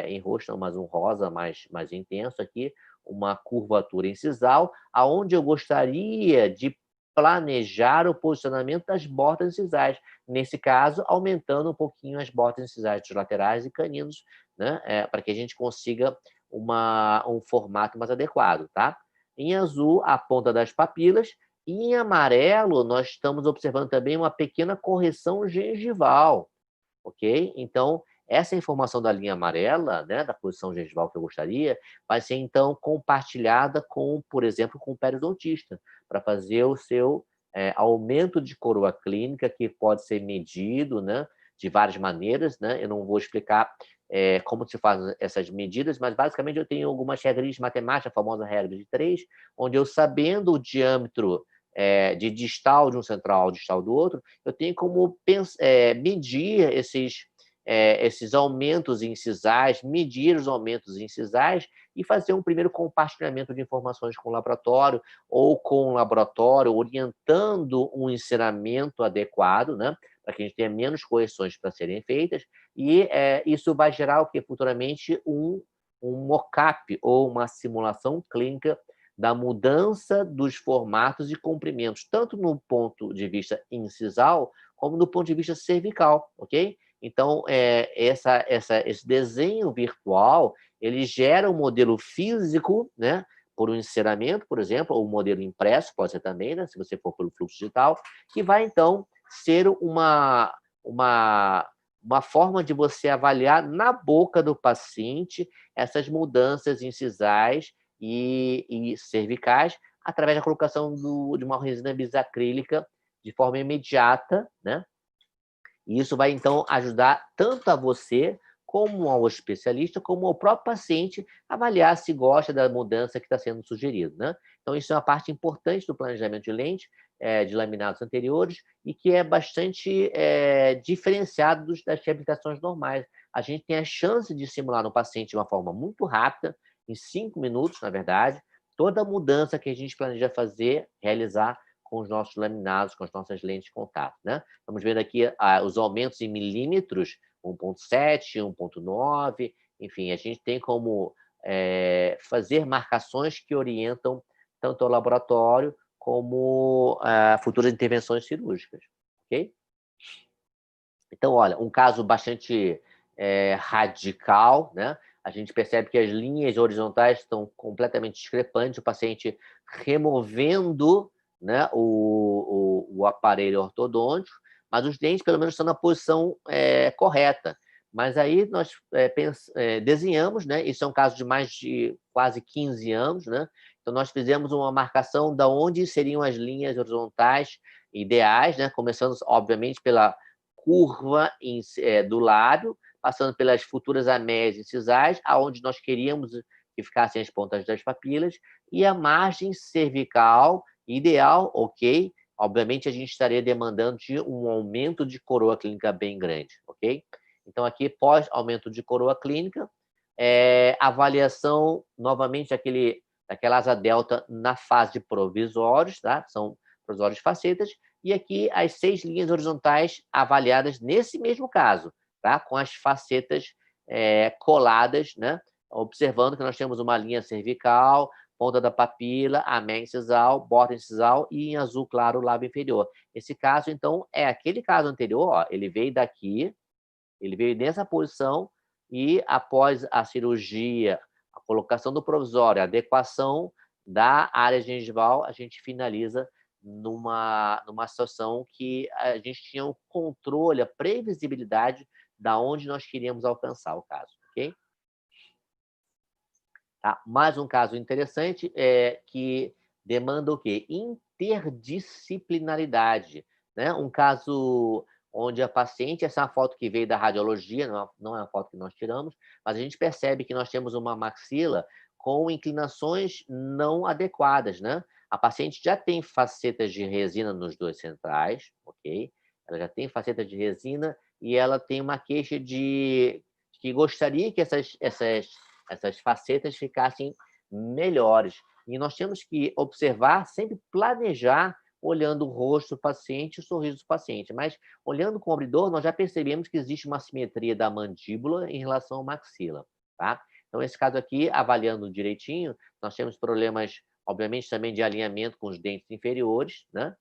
Em roxo, não, mas um rosa mais intenso aqui, uma curvatura incisal, aonde eu gostaria de planejar o posicionamento das bordas incisais. Nesse caso, aumentando um pouquinho as bordas incisais dos laterais e caninos, né? Para que a gente consiga um formato mais adequado, tá? Em azul, a ponta das papilas. E em amarelo, nós estamos observando também uma pequena correção gengival, ok? Então, essa informação da linha amarela, né, da posição gengival que eu gostaria, vai ser, então, compartilhada com, por exemplo, com o periodontista, para fazer o seu aumento de coroa clínica, que pode ser medido, né, de várias maneiras, né? Eu não vou explicar como se fazem essas medidas, mas, basicamente, eu tenho algumas regras matemáticas, a famosa regra de 3, onde eu, sabendo o diâmetro de distal de um central ao distal do outro, eu tenho como medir esses aumentos incisais, medir os aumentos incisais e fazer um primeiro compartilhamento de informações com o laboratório, ou com o laboratório orientando um ensinamento adequado, né, para que a gente tenha menos correções para serem feitas, e isso vai gerar o que futuramente um mock-up ou uma simulação clínica da mudança dos formatos e comprimentos, tanto no ponto de vista incisal, como do ponto de vista cervical, ok? Então, esse desenho virtual, ele gera um modelo físico, né, por um enceramento, por exemplo, ou um modelo impresso, pode ser também, né, se você for pelo fluxo digital, que vai, então, ser uma forma de você avaliar na boca do paciente essas mudanças incisais e cervicais, através da colocação de uma resina bisacrílica de forma imediata, né? E isso vai, então, ajudar tanto a você, como ao especialista, como ao próprio paciente, avaliar se gosta da mudança que está sendo sugerida, né? Então, isso é uma parte importante do planejamento de lente, de laminados anteriores, e que é bastante diferenciado das reabilitações normais. A gente tem a chance de simular no paciente de uma forma muito rápida, em 5 minutos, na verdade, toda a mudança que a gente planeja realizar com os nossos laminados, com as nossas lentes de contato, né? Estamos vendo aqui os aumentos em milímetros, 1,7, 1,9, enfim, a gente tem como fazer marcações que orientam tanto ao laboratório como futuras intervenções cirúrgicas, ok? Então, olha, um caso bastante radical, né? A gente percebe que as linhas horizontais estão completamente discrepantes, o paciente removendo, né, o aparelho ortodôntico, mas os dentes, pelo menos, estão na posição correta. Mas aí nós desenhamos, né? Isso é um caso de mais de quase 15 anos, né? Então, nós fizemos uma marcação de onde seriam as linhas horizontais ideais, né? Começando, obviamente, pela curva do lábio, passando pelas futuras améias incisais, aonde nós queríamos que ficassem as pontas das papilas, e a margem cervical ideal, ok? Obviamente, a gente estaria demandando de um aumento de coroa clínica bem grande, ok? Então, aqui, pós aumento de coroa clínica, avaliação, novamente, daquela asa delta na fase de provisórios, tá? São provisórios de facetas, e aqui as 6 linhas horizontais avaliadas nesse mesmo caso, tá? Com as facetas coladas, né? Observando que nós temos uma linha cervical, ponta da papila, amé incisal, borda incisal e, em azul claro, o lábio inferior. Esse caso, então, é aquele caso anterior, ó, ele veio daqui, ele veio nessa posição e, após a cirurgia, a colocação do provisório, a adequação da área gengival, a gente finaliza numa situação que a gente tinha o controle, a previsibilidade da onde nós queríamos alcançar o caso, ok? Tá? Mais um caso interessante que demanda o quê? Interdisciplinaridade, né? Um caso onde a paciente, essa é uma foto que veio da radiologia, não é uma foto que nós tiramos, mas a gente percebe que nós temos uma maxila com inclinações não adequadas, né? A paciente já tem facetas de resina nos dois centrais, ok? Ela já tem facetas de resina e ela tem uma queixa de que gostaria que essas facetas ficassem melhores. E nós temos que observar, sempre planejar, olhando o rosto do paciente, o sorriso do paciente. Mas, olhando com o abridor, nós já percebemos que existe uma simetria da mandíbula em relação ao maxila. Tá? Então, nesse caso aqui, avaliando direitinho, nós temos problemas, obviamente, também de alinhamento com os dentes inferiores, né?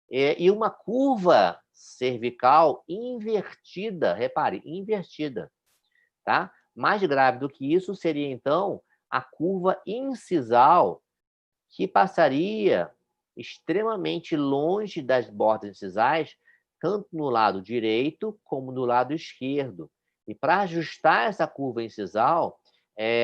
E uma curva cervical invertida, repare, invertida. Tá? Mais grave do que isso seria, então, a curva incisal, que passaria extremamente longe das bordas incisais, tanto no lado direito como no lado esquerdo. E para ajustar essa curva incisal,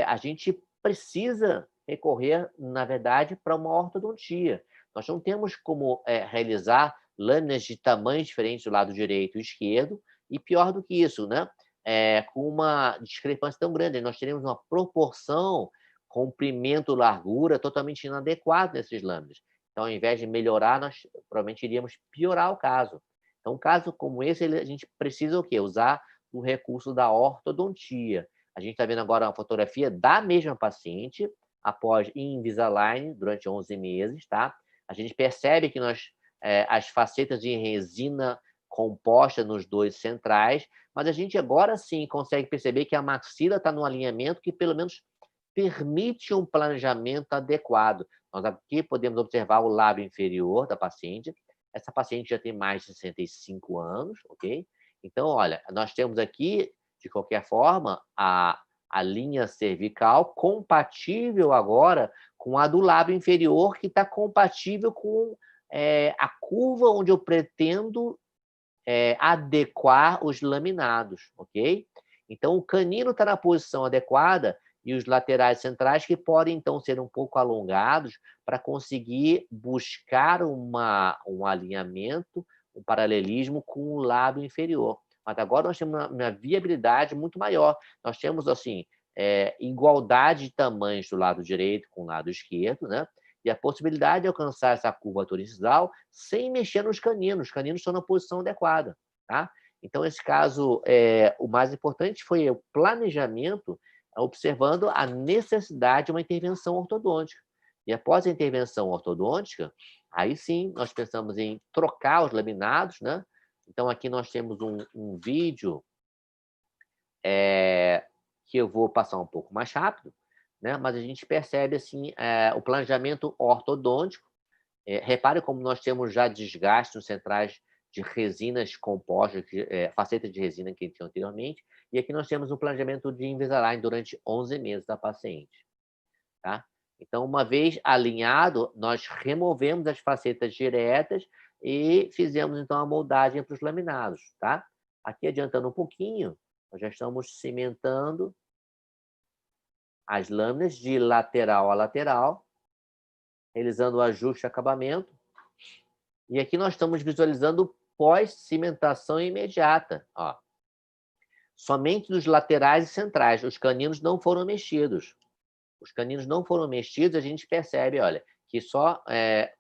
a gente precisa recorrer, na verdade, para uma ortodontia. Nós não temos como realizar lâminas de tamanhos diferentes do lado direito e esquerdo, e pior do que isso, né? Com uma discrepância tão grande, nós teremos uma proporção comprimento-largura totalmente inadequado nesses lâminas. Então, ao invés de melhorar, nós provavelmente iríamos piorar o caso. Então, um caso como esse, a gente precisa o quê? Usar o recurso da ortodontia. A gente está vendo agora uma fotografia da mesma paciente após Invisalign durante 11 meses, tá? A gente percebe que as facetas de resina composta nos dois centrais, mas a gente agora sim consegue perceber que a maxila está num alinhamento que pelo menos permite um planejamento adequado. Nós aqui podemos observar o lábio inferior da paciente. Essa paciente já tem mais de 65 anos, ok? Então, olha, nós temos aqui, de qualquer forma, a linha cervical compatível agora com a do lábio inferior, que está compatível com a curva onde eu pretendo adequar os laminados, ok? Então, o canino está na posição adequada e os laterais centrais que podem, então, ser um pouco alongados para conseguir buscar um alinhamento, um paralelismo com o lábio inferior. Mas agora nós temos uma viabilidade muito maior. Nós temos, assim, igualdade de tamanhos do lado direito com o lado esquerdo, né? E a possibilidade de alcançar essa curvatura incisal sem mexer nos caninos. Os caninos estão na posição adequada, tá? Então, nesse caso, o mais importante foi o planejamento, observando a necessidade de uma intervenção ortodôntica. E após a intervenção ortodôntica, aí sim nós pensamos em trocar os laminados, né? Então, aqui nós temos um vídeo que eu vou passar um pouco mais rápido, né? Mas a gente percebe assim, o planejamento ortodôntico. Repare como nós temos já desgaste nos centrais de resinas compostas, facetas de resina que tinha anteriormente, e aqui nós temos um planejamento de Invisalign durante 11 meses da paciente. Tá? Então, uma vez alinhado, nós removemos as facetas diretas e fizemos, então, a moldagem para os laminados. Tá? Aqui, adiantando um pouquinho, nós já estamos cimentando as lâminas de lateral a lateral, realizando o ajuste e acabamento. E aqui nós estamos visualizando pós-cimentação imediata. Ó. Somente dos laterais e centrais. Os caninos não foram mexidos. Os caninos não foram mexidos, a gente percebe, olha, que só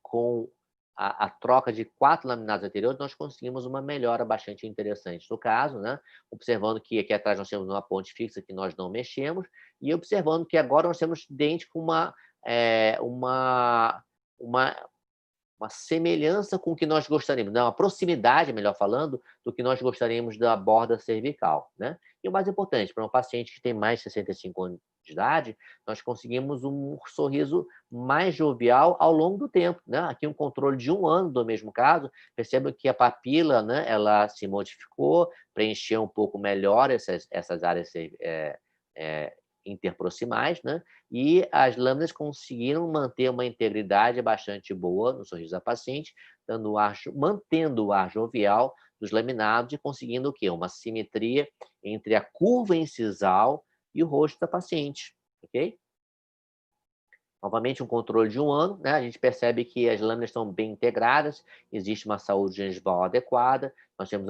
com a troca de 4 laminados anteriores nós conseguimos uma melhora bastante interessante no caso, né? Observando que aqui atrás nós temos uma ponte fixa que nós não mexemos e observando que agora nós temos dente com uma semelhança com o que nós gostaríamos, uma proximidade, melhor falando, do que nós gostaríamos da borda cervical, né? E o mais importante, para um paciente que tem mais de 65 anos de idade, nós conseguimos um sorriso mais jovial ao longo do tempo, né? Aqui um controle de 1 ano do mesmo caso, percebe que a papila, né, ela se modificou, preencheu um pouco melhor essas áreas interproximais, né? E as lâminas conseguiram manter uma integridade bastante boa no sorriso da paciente, mantendo o ar jovial dos laminados e conseguindo o quê? Uma simetria entre a curva incisal e o rosto da paciente, ok? Novamente, um controle de 1 ano, né? A gente percebe que as lâminas estão bem integradas, existe uma saúde gengival adequada, nós temos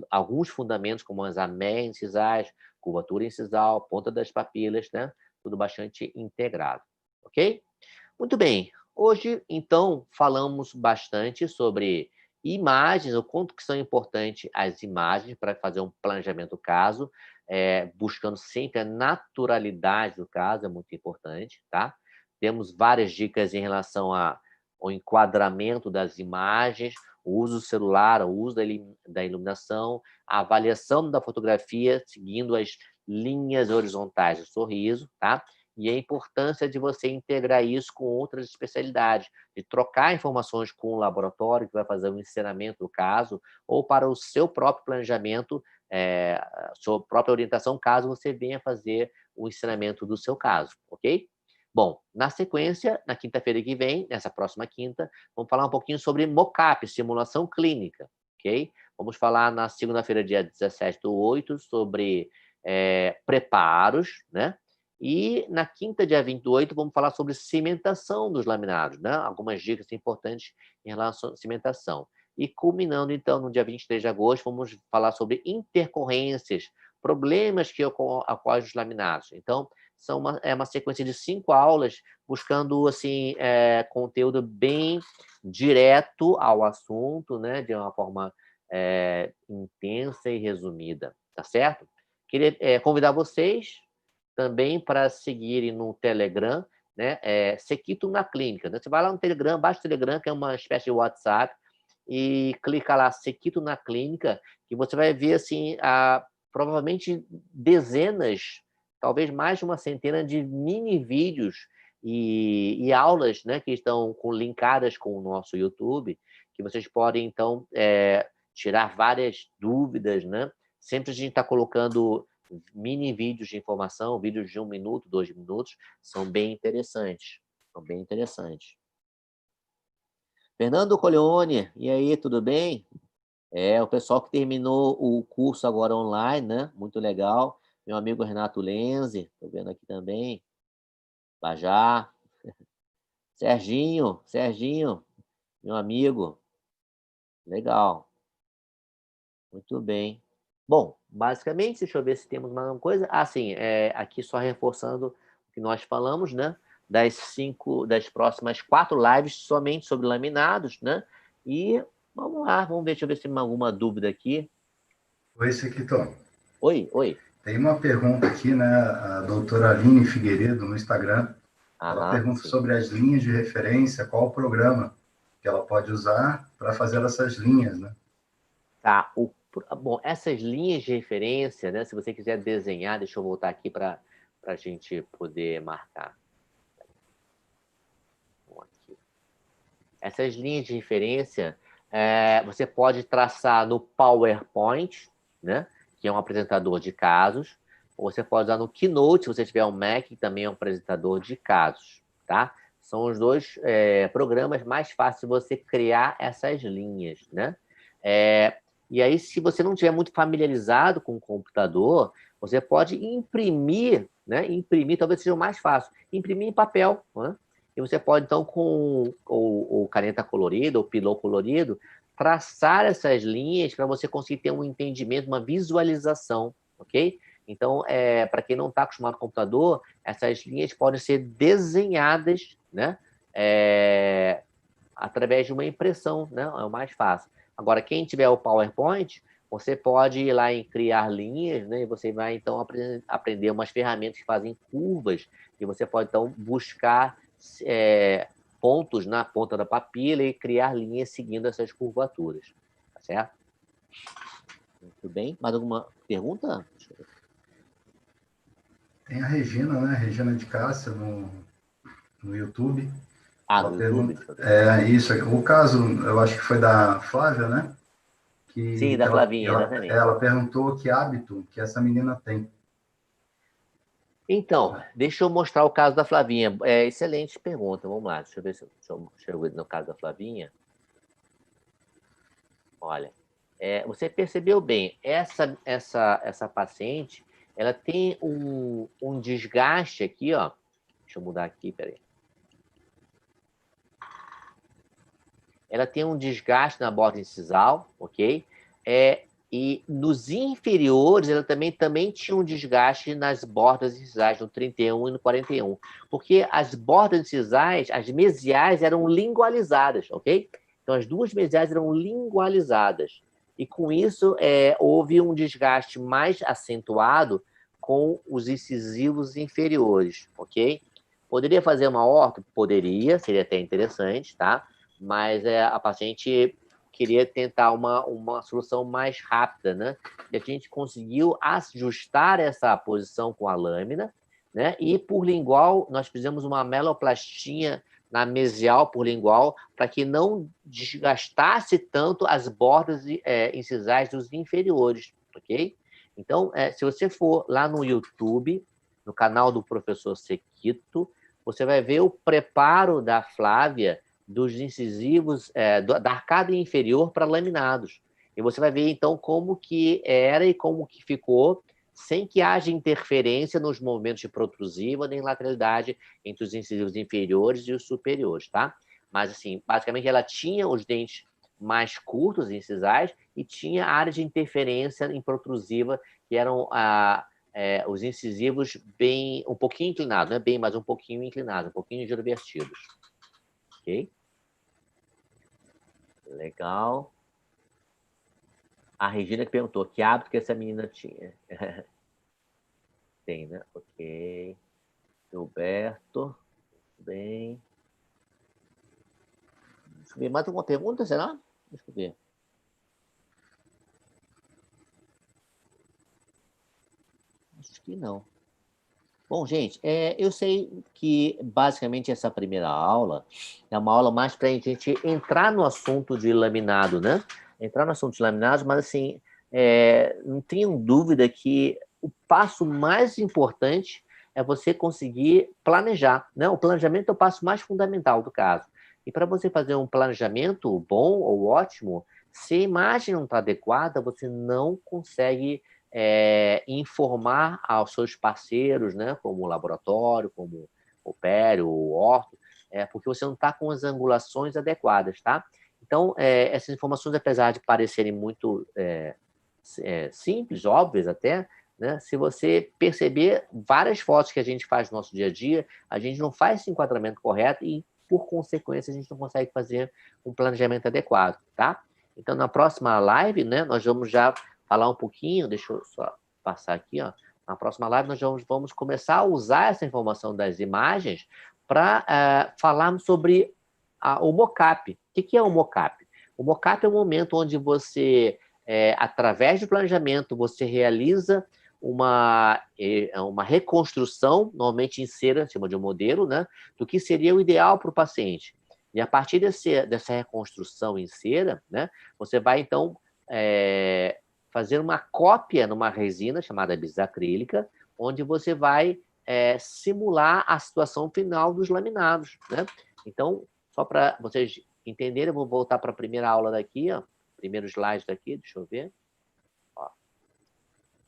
alguns fundamentos, como as ameias incisais, curvatura incisal, ponta das papilas, né? Tudo bastante integrado, ok? Muito bem. Hoje, então, falamos bastante sobre imagens, o quanto que são importantes as imagens para fazer um planejamento do caso, buscando sempre a naturalidade do caso, é muito importante, tá? Temos várias dicas em relação ao enquadramento das imagens, o uso do celular, o uso da iluminação, a avaliação da fotografia, seguindo as linhas horizontais do sorriso, tá? E a importância de você integrar isso com outras especialidades, de trocar informações com o laboratório que vai fazer o ensinamento do caso, ou para o seu próprio planejamento, sua própria orientação, caso você venha fazer o ensinamento do seu caso, ok? Bom, na sequência, na quinta-feira que vem, nessa próxima quinta, vamos falar um pouquinho sobre mocap, simulação clínica, ok? Vamos falar na segunda-feira, dia 17/8, sobre preparos, né? E na quinta, dia 28, vamos falar sobre cimentação dos laminados, né? Algumas dicas importantes em relação à cimentação. E culminando, então, no dia 23 de agosto, vamos falar sobre intercorrências, problemas que ocorrem os laminados. Então, é uma sequência de 5 aulas, buscando assim, conteúdo bem direto ao assunto, né? De uma forma intensa e resumida, tá certo? Queria convidar vocês também para seguirem no Telegram, né? Sequito na Clínica. Né? Você vai lá no Telegram, baixa o Telegram, que é uma espécie de WhatsApp, e clica lá, Sequito na Clínica, que você vai ver, assim, provavelmente dezenas, talvez mais de uma centena de mini vídeos e aulas, né, que estão linkadas com o nosso YouTube, que vocês podem, então, tirar várias dúvidas, né? Sempre a gente está colocando mini vídeos de informação, vídeos de 1 minuto, 2 minutos, são bem interessantes. São bem interessantes. Fernando Coleone, e aí, tudo bem? O pessoal que terminou o curso agora online, né? Muito legal. Meu amigo Renato Lenze, estou vendo aqui também. Bajá. Serginho, meu amigo. Legal. Muito bem. Bom, basicamente, deixa eu ver se temos mais alguma coisa. Sim, aqui só reforçando o que nós falamos, né? Das próximas 4 lives somente sobre laminados, né? E vamos lá, deixa eu ver se tem alguma dúvida aqui. Oi, Sequito. Oi. Tem uma pergunta aqui, né? A doutora Aline Figueiredo, no Instagram. Ela pergunta sim. sobre as linhas de referência, qual o programa que ela pode usar para fazer essas linhas, né? Tá. Bom, essas linhas de referência, né? Se você quiser desenhar, deixa eu voltar aqui para a gente poder marcar. Aqui. Essas linhas de referência, você pode traçar no PowerPoint, né? Que é um apresentador de casos, ou você pode usar no Keynote, se você tiver um Mac, que também é um apresentador de casos, tá? São os dois programas mais fáceis de você criar essas linhas, né? E aí, se você não estiver muito familiarizado com o computador, você pode imprimir, né? Imprimir talvez seja o mais fácil. Imprimir em papel, né? E você pode, então, com o caneta colorida, ou pilô colorido, traçar essas linhas para você conseguir ter um entendimento, uma visualização, ok? Então, para quem não está acostumado com o computador, essas linhas podem ser desenhadas, né? Através de uma impressão, né? É o mais fácil. Agora, quem tiver o PowerPoint, você pode ir lá em criar linhas, né? E você vai, então, aprender umas ferramentas que fazem curvas, e você pode, então, buscar pontos na ponta da papila e criar linhas seguindo essas curvaturas. Tá certo? Muito bem. Mais alguma pergunta? Tem a Regina, né? Regina de Cássia, no YouTube. Ela No pergunta, YouTube. isso, o caso, eu acho que foi da Flávia, né? Sim, da Flavinha, exatamente. Ela perguntou que hábito que essa menina tem. Então, deixa eu mostrar o caso da Flavinha. É excelente pergunta. Vamos lá, deixa eu ver se deixa eu ver no caso da Flavinha. Olha, você percebeu bem, essa paciente, ela tem um desgaste aqui, ó. Deixa eu mudar aqui, peraí. Ela tem um desgaste na borda incisal, ok? E nos inferiores, ela também tinha um desgaste nas bordas incisais, no 31 e no 41. Porque as bordas incisais, as mesiais, eram lingualizadas, ok? Então, as duas mesiais eram lingualizadas. E, com isso, houve um desgaste mais acentuado com os incisivos inferiores, ok? Poderia fazer uma orto? Poderia, seria até interessante, tá? Mas a paciente queria tentar uma solução mais rápida, né? E a gente conseguiu ajustar essa posição com a lâmina, né? E por lingual, nós fizemos uma meloplastia na mesial por lingual para que não desgastasse tanto as bordas incisais dos inferiores, ok? Então, se você for lá no YouTube, no canal do professor Sequito, você vai ver o preparo da Flávia dos incisivos, da arcada inferior para laminados. E você vai ver, então, como que era e como que ficou, sem que haja interferência nos movimentos de protrusiva nem lateralidade entre os incisivos inferiores e os superiores, tá? Mas, assim, basicamente, ela tinha os dentes mais curtos, incisais, e tinha áreas de interferência em protrusiva, que eram os incisivos bem, um pouquinho inclinados, não é bem, mas um pouquinho inclinados, um pouquinho girovertidos. Ok? Legal. A Regina que perguntou, que hábito que essa menina tinha? Tem, né? Ok. Gilberto. Bem. Deixa eu ver. Mais alguma pergunta, será? Deixa eu ver. Acho que não. Bom, gente, eu sei que basicamente essa primeira aula é uma aula mais para a gente entrar no assunto de laminado, né? Entrar no assunto de laminados, mas assim, não tenham dúvida que o passo mais importante é você conseguir planejar, né? O planejamento é o passo mais fundamental do caso. E para você fazer um planejamento bom ou ótimo, se a imagem não está adequada, você não consegue informar aos seus parceiros, né, como o laboratório, como o pério, o orto, porque você não está com as angulações adequadas, tá? Então, essas informações, apesar de parecerem muito simples, óbvias até, né, se você perceber várias fotos que a gente faz no nosso dia a dia, a gente não faz esse enquadramento correto e, por consequência, a gente não consegue fazer um planejamento adequado, tá? Então, na próxima live, né, nós vamos já falar um pouquinho, deixa eu só passar aqui, ó. Na próxima live nós vamos começar a usar essa informação das imagens para falarmos sobre o mockup. O que é o mockup? O mockup é o momento onde você, através do planejamento, você realiza uma reconstrução, normalmente em cera, chama de um modelo, né, do que seria o ideal para o paciente. E a partir dessa reconstrução em cera, né, você vai, então, fazer uma cópia numa resina chamada bisacrílica, onde você vai simular a situação final dos laminados, né? Então, só para vocês entenderem, eu vou voltar para a primeira aula daqui, ó, primeiro slide daqui, deixa eu ver. Ó.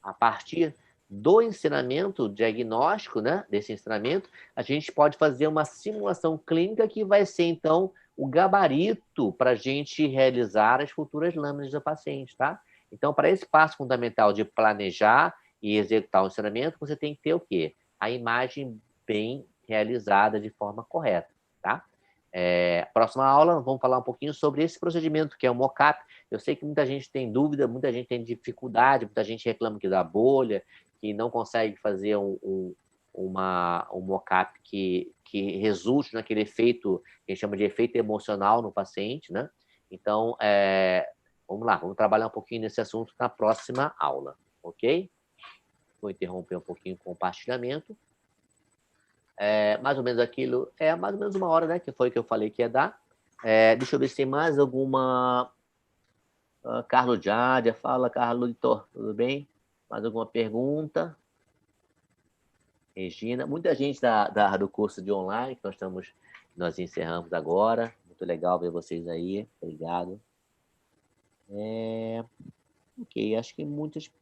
A partir do ensinamento diagnóstico, né, desse ensinamento, a gente pode fazer uma simulação clínica que vai ser, então, o gabarito para a gente realizar as futuras lâminas do paciente, tá? Então, para esse passo fundamental de planejar e executar o ensinamento, você tem que ter o quê? A imagem bem realizada de forma correta, tá? Próxima aula, vamos falar um pouquinho sobre esse procedimento, que é o mockup. Eu sei que muita gente tem dúvida, muita gente tem dificuldade, muita gente reclama que dá bolha, que não consegue fazer um mockup que resulte naquele efeito que a gente chama de efeito emocional no paciente, né? Então, vamos lá, vamos trabalhar um pouquinho nesse assunto na próxima aula, ok? Vou interromper um pouquinho o compartilhamento. Mais ou menos aquilo, mais ou menos uma hora, né? Que foi que eu falei que ia dar. Deixa eu ver se tem mais alguma. Carlos Jádia, fala, Carlos, tudo bem? Mais alguma pergunta? Regina, muita gente do curso de online que nós encerramos agora. Muito legal ver vocês aí. Obrigado. Ok, acho que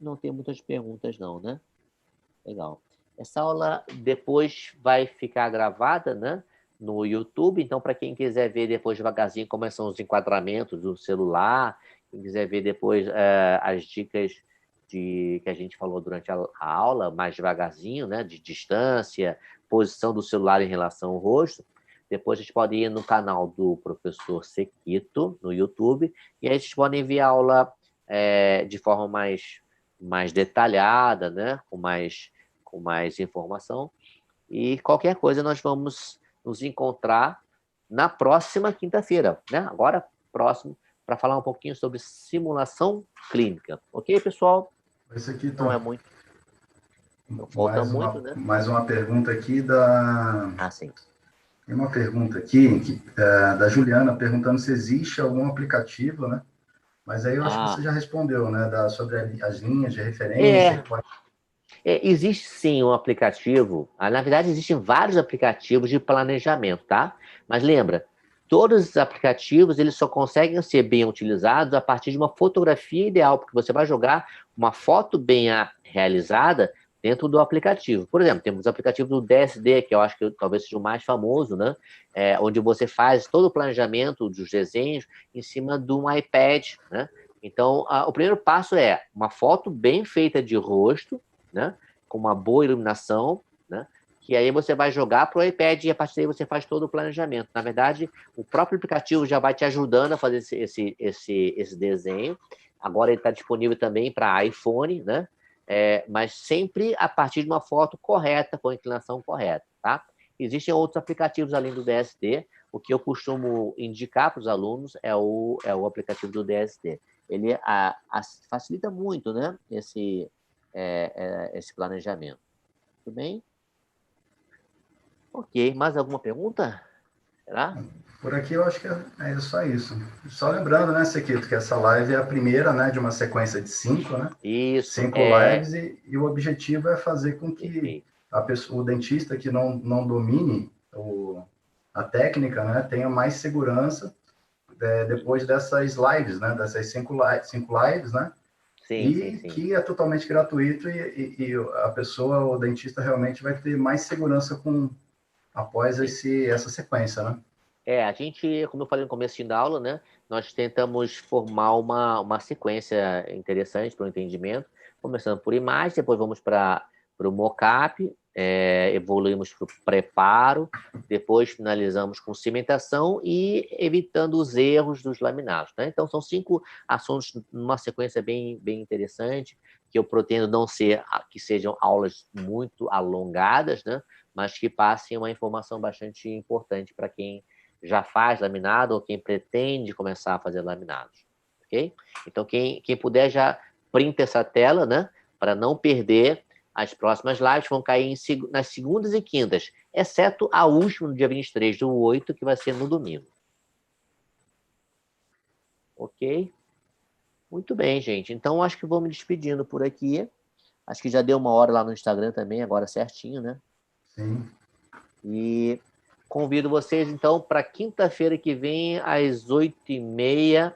não tem muitas perguntas não, né? Legal. Essa aula depois vai ficar gravada, né, no YouTube, então para quem quiser ver depois devagarzinho como são os enquadramentos do celular, quem quiser ver depois as dicas que a gente falou durante a aula, mais devagarzinho, né, de distância, posição do celular em relação ao rosto, depois a gente pode ir no canal do professor Sequito, no YouTube, e aí vocês podem ver a aula de forma mais detalhada, né, com mais informação. E qualquer coisa nós vamos nos encontrar na próxima quinta-feira, né? Agora, próximo, para falar um pouquinho sobre simulação clínica. Ok, pessoal? Esse aqui, Não Tom. é muito. Não falta muito, né? Mais uma pergunta aqui da... Ah, sim. Tem uma pergunta aqui da Juliana perguntando se existe algum aplicativo, né? Mas aí eu acho que você já respondeu, né? Sobre as linhas de referência. Existe sim um aplicativo. Na verdade, existem vários aplicativos de planejamento, tá? Mas lembra, todos os aplicativos eles só conseguem ser bem utilizados a partir de uma fotografia ideal, porque você vai jogar uma foto bem realizada dentro do aplicativo. Por exemplo, temos o aplicativo do DSD, que eu acho que talvez seja o mais famoso, né? Onde você faz todo o planejamento dos desenhos em cima de um iPad, né? Então, o primeiro passo é uma foto bem feita de rosto, né? Com uma boa iluminação, né? Que aí você vai jogar para o iPad e a partir daí você faz todo o planejamento. Na verdade, o próprio aplicativo já vai te ajudando a fazer esse desenho. Agora ele está disponível também para iPhone, né? Mas sempre a partir de uma foto correta, com a inclinação correta, tá? Existem outros aplicativos além do DSD. O que eu costumo indicar para os alunos é o aplicativo do DSD. Ele facilita muito, né? Esse planejamento. Tudo bem? Ok. Mais alguma pergunta? Será? Por aqui eu acho que é só isso. Só lembrando, né, Sequito, que essa live é a primeira, né, de uma sequência de 5, né? Isso. 5 lives e o objetivo é fazer com que o dentista que não domine a técnica, né, tenha mais segurança depois dessas lives, né, dessas 5 lives, né? Sim. Que é totalmente gratuito e a pessoa, o dentista, realmente vai ter mais segurança após essa sequência, né? A gente, como eu falei no começo da aula, né, nós tentamos formar uma sequência interessante para o entendimento, começando por imagem, depois vamos para o mockup, evoluímos para o preparo, depois finalizamos com cimentação e evitando os erros dos laminados, né? Então, são 5 assuntos numa sequência bem, bem interessante, que eu pretendo não ser que sejam aulas muito alongadas, né? Mas que passem uma informação bastante importante para quem já faz laminado ou quem pretende começar a fazer laminados, ok? Então, quem puder já printa essa tela, né? Para não perder as próximas lives, vão cair nas segundas e quintas, exceto a última, no dia 23/8, que vai ser no domingo. Ok? Muito bem, gente. Então, acho que vou me despedindo por aqui. Acho que já deu 1 hora lá no Instagram também, agora certinho, né? Sim. E convido vocês, então, para quinta-feira que vem, às 8h30,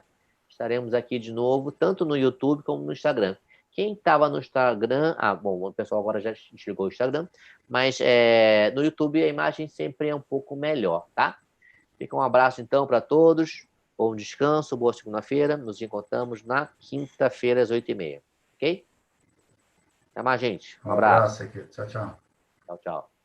estaremos aqui de novo, tanto no YouTube como no Instagram. Quem estava no Instagram... bom, o pessoal agora já desligou o Instagram, mas no YouTube a imagem sempre é um pouco melhor, tá? Fica um abraço, então, para todos. Bom descanso, boa segunda-feira. Nos encontramos na quinta-feira, às 8h30. Ok? Até mais, gente. Um abraço. Aqui. Tchau, tchau. Tchau, tchau.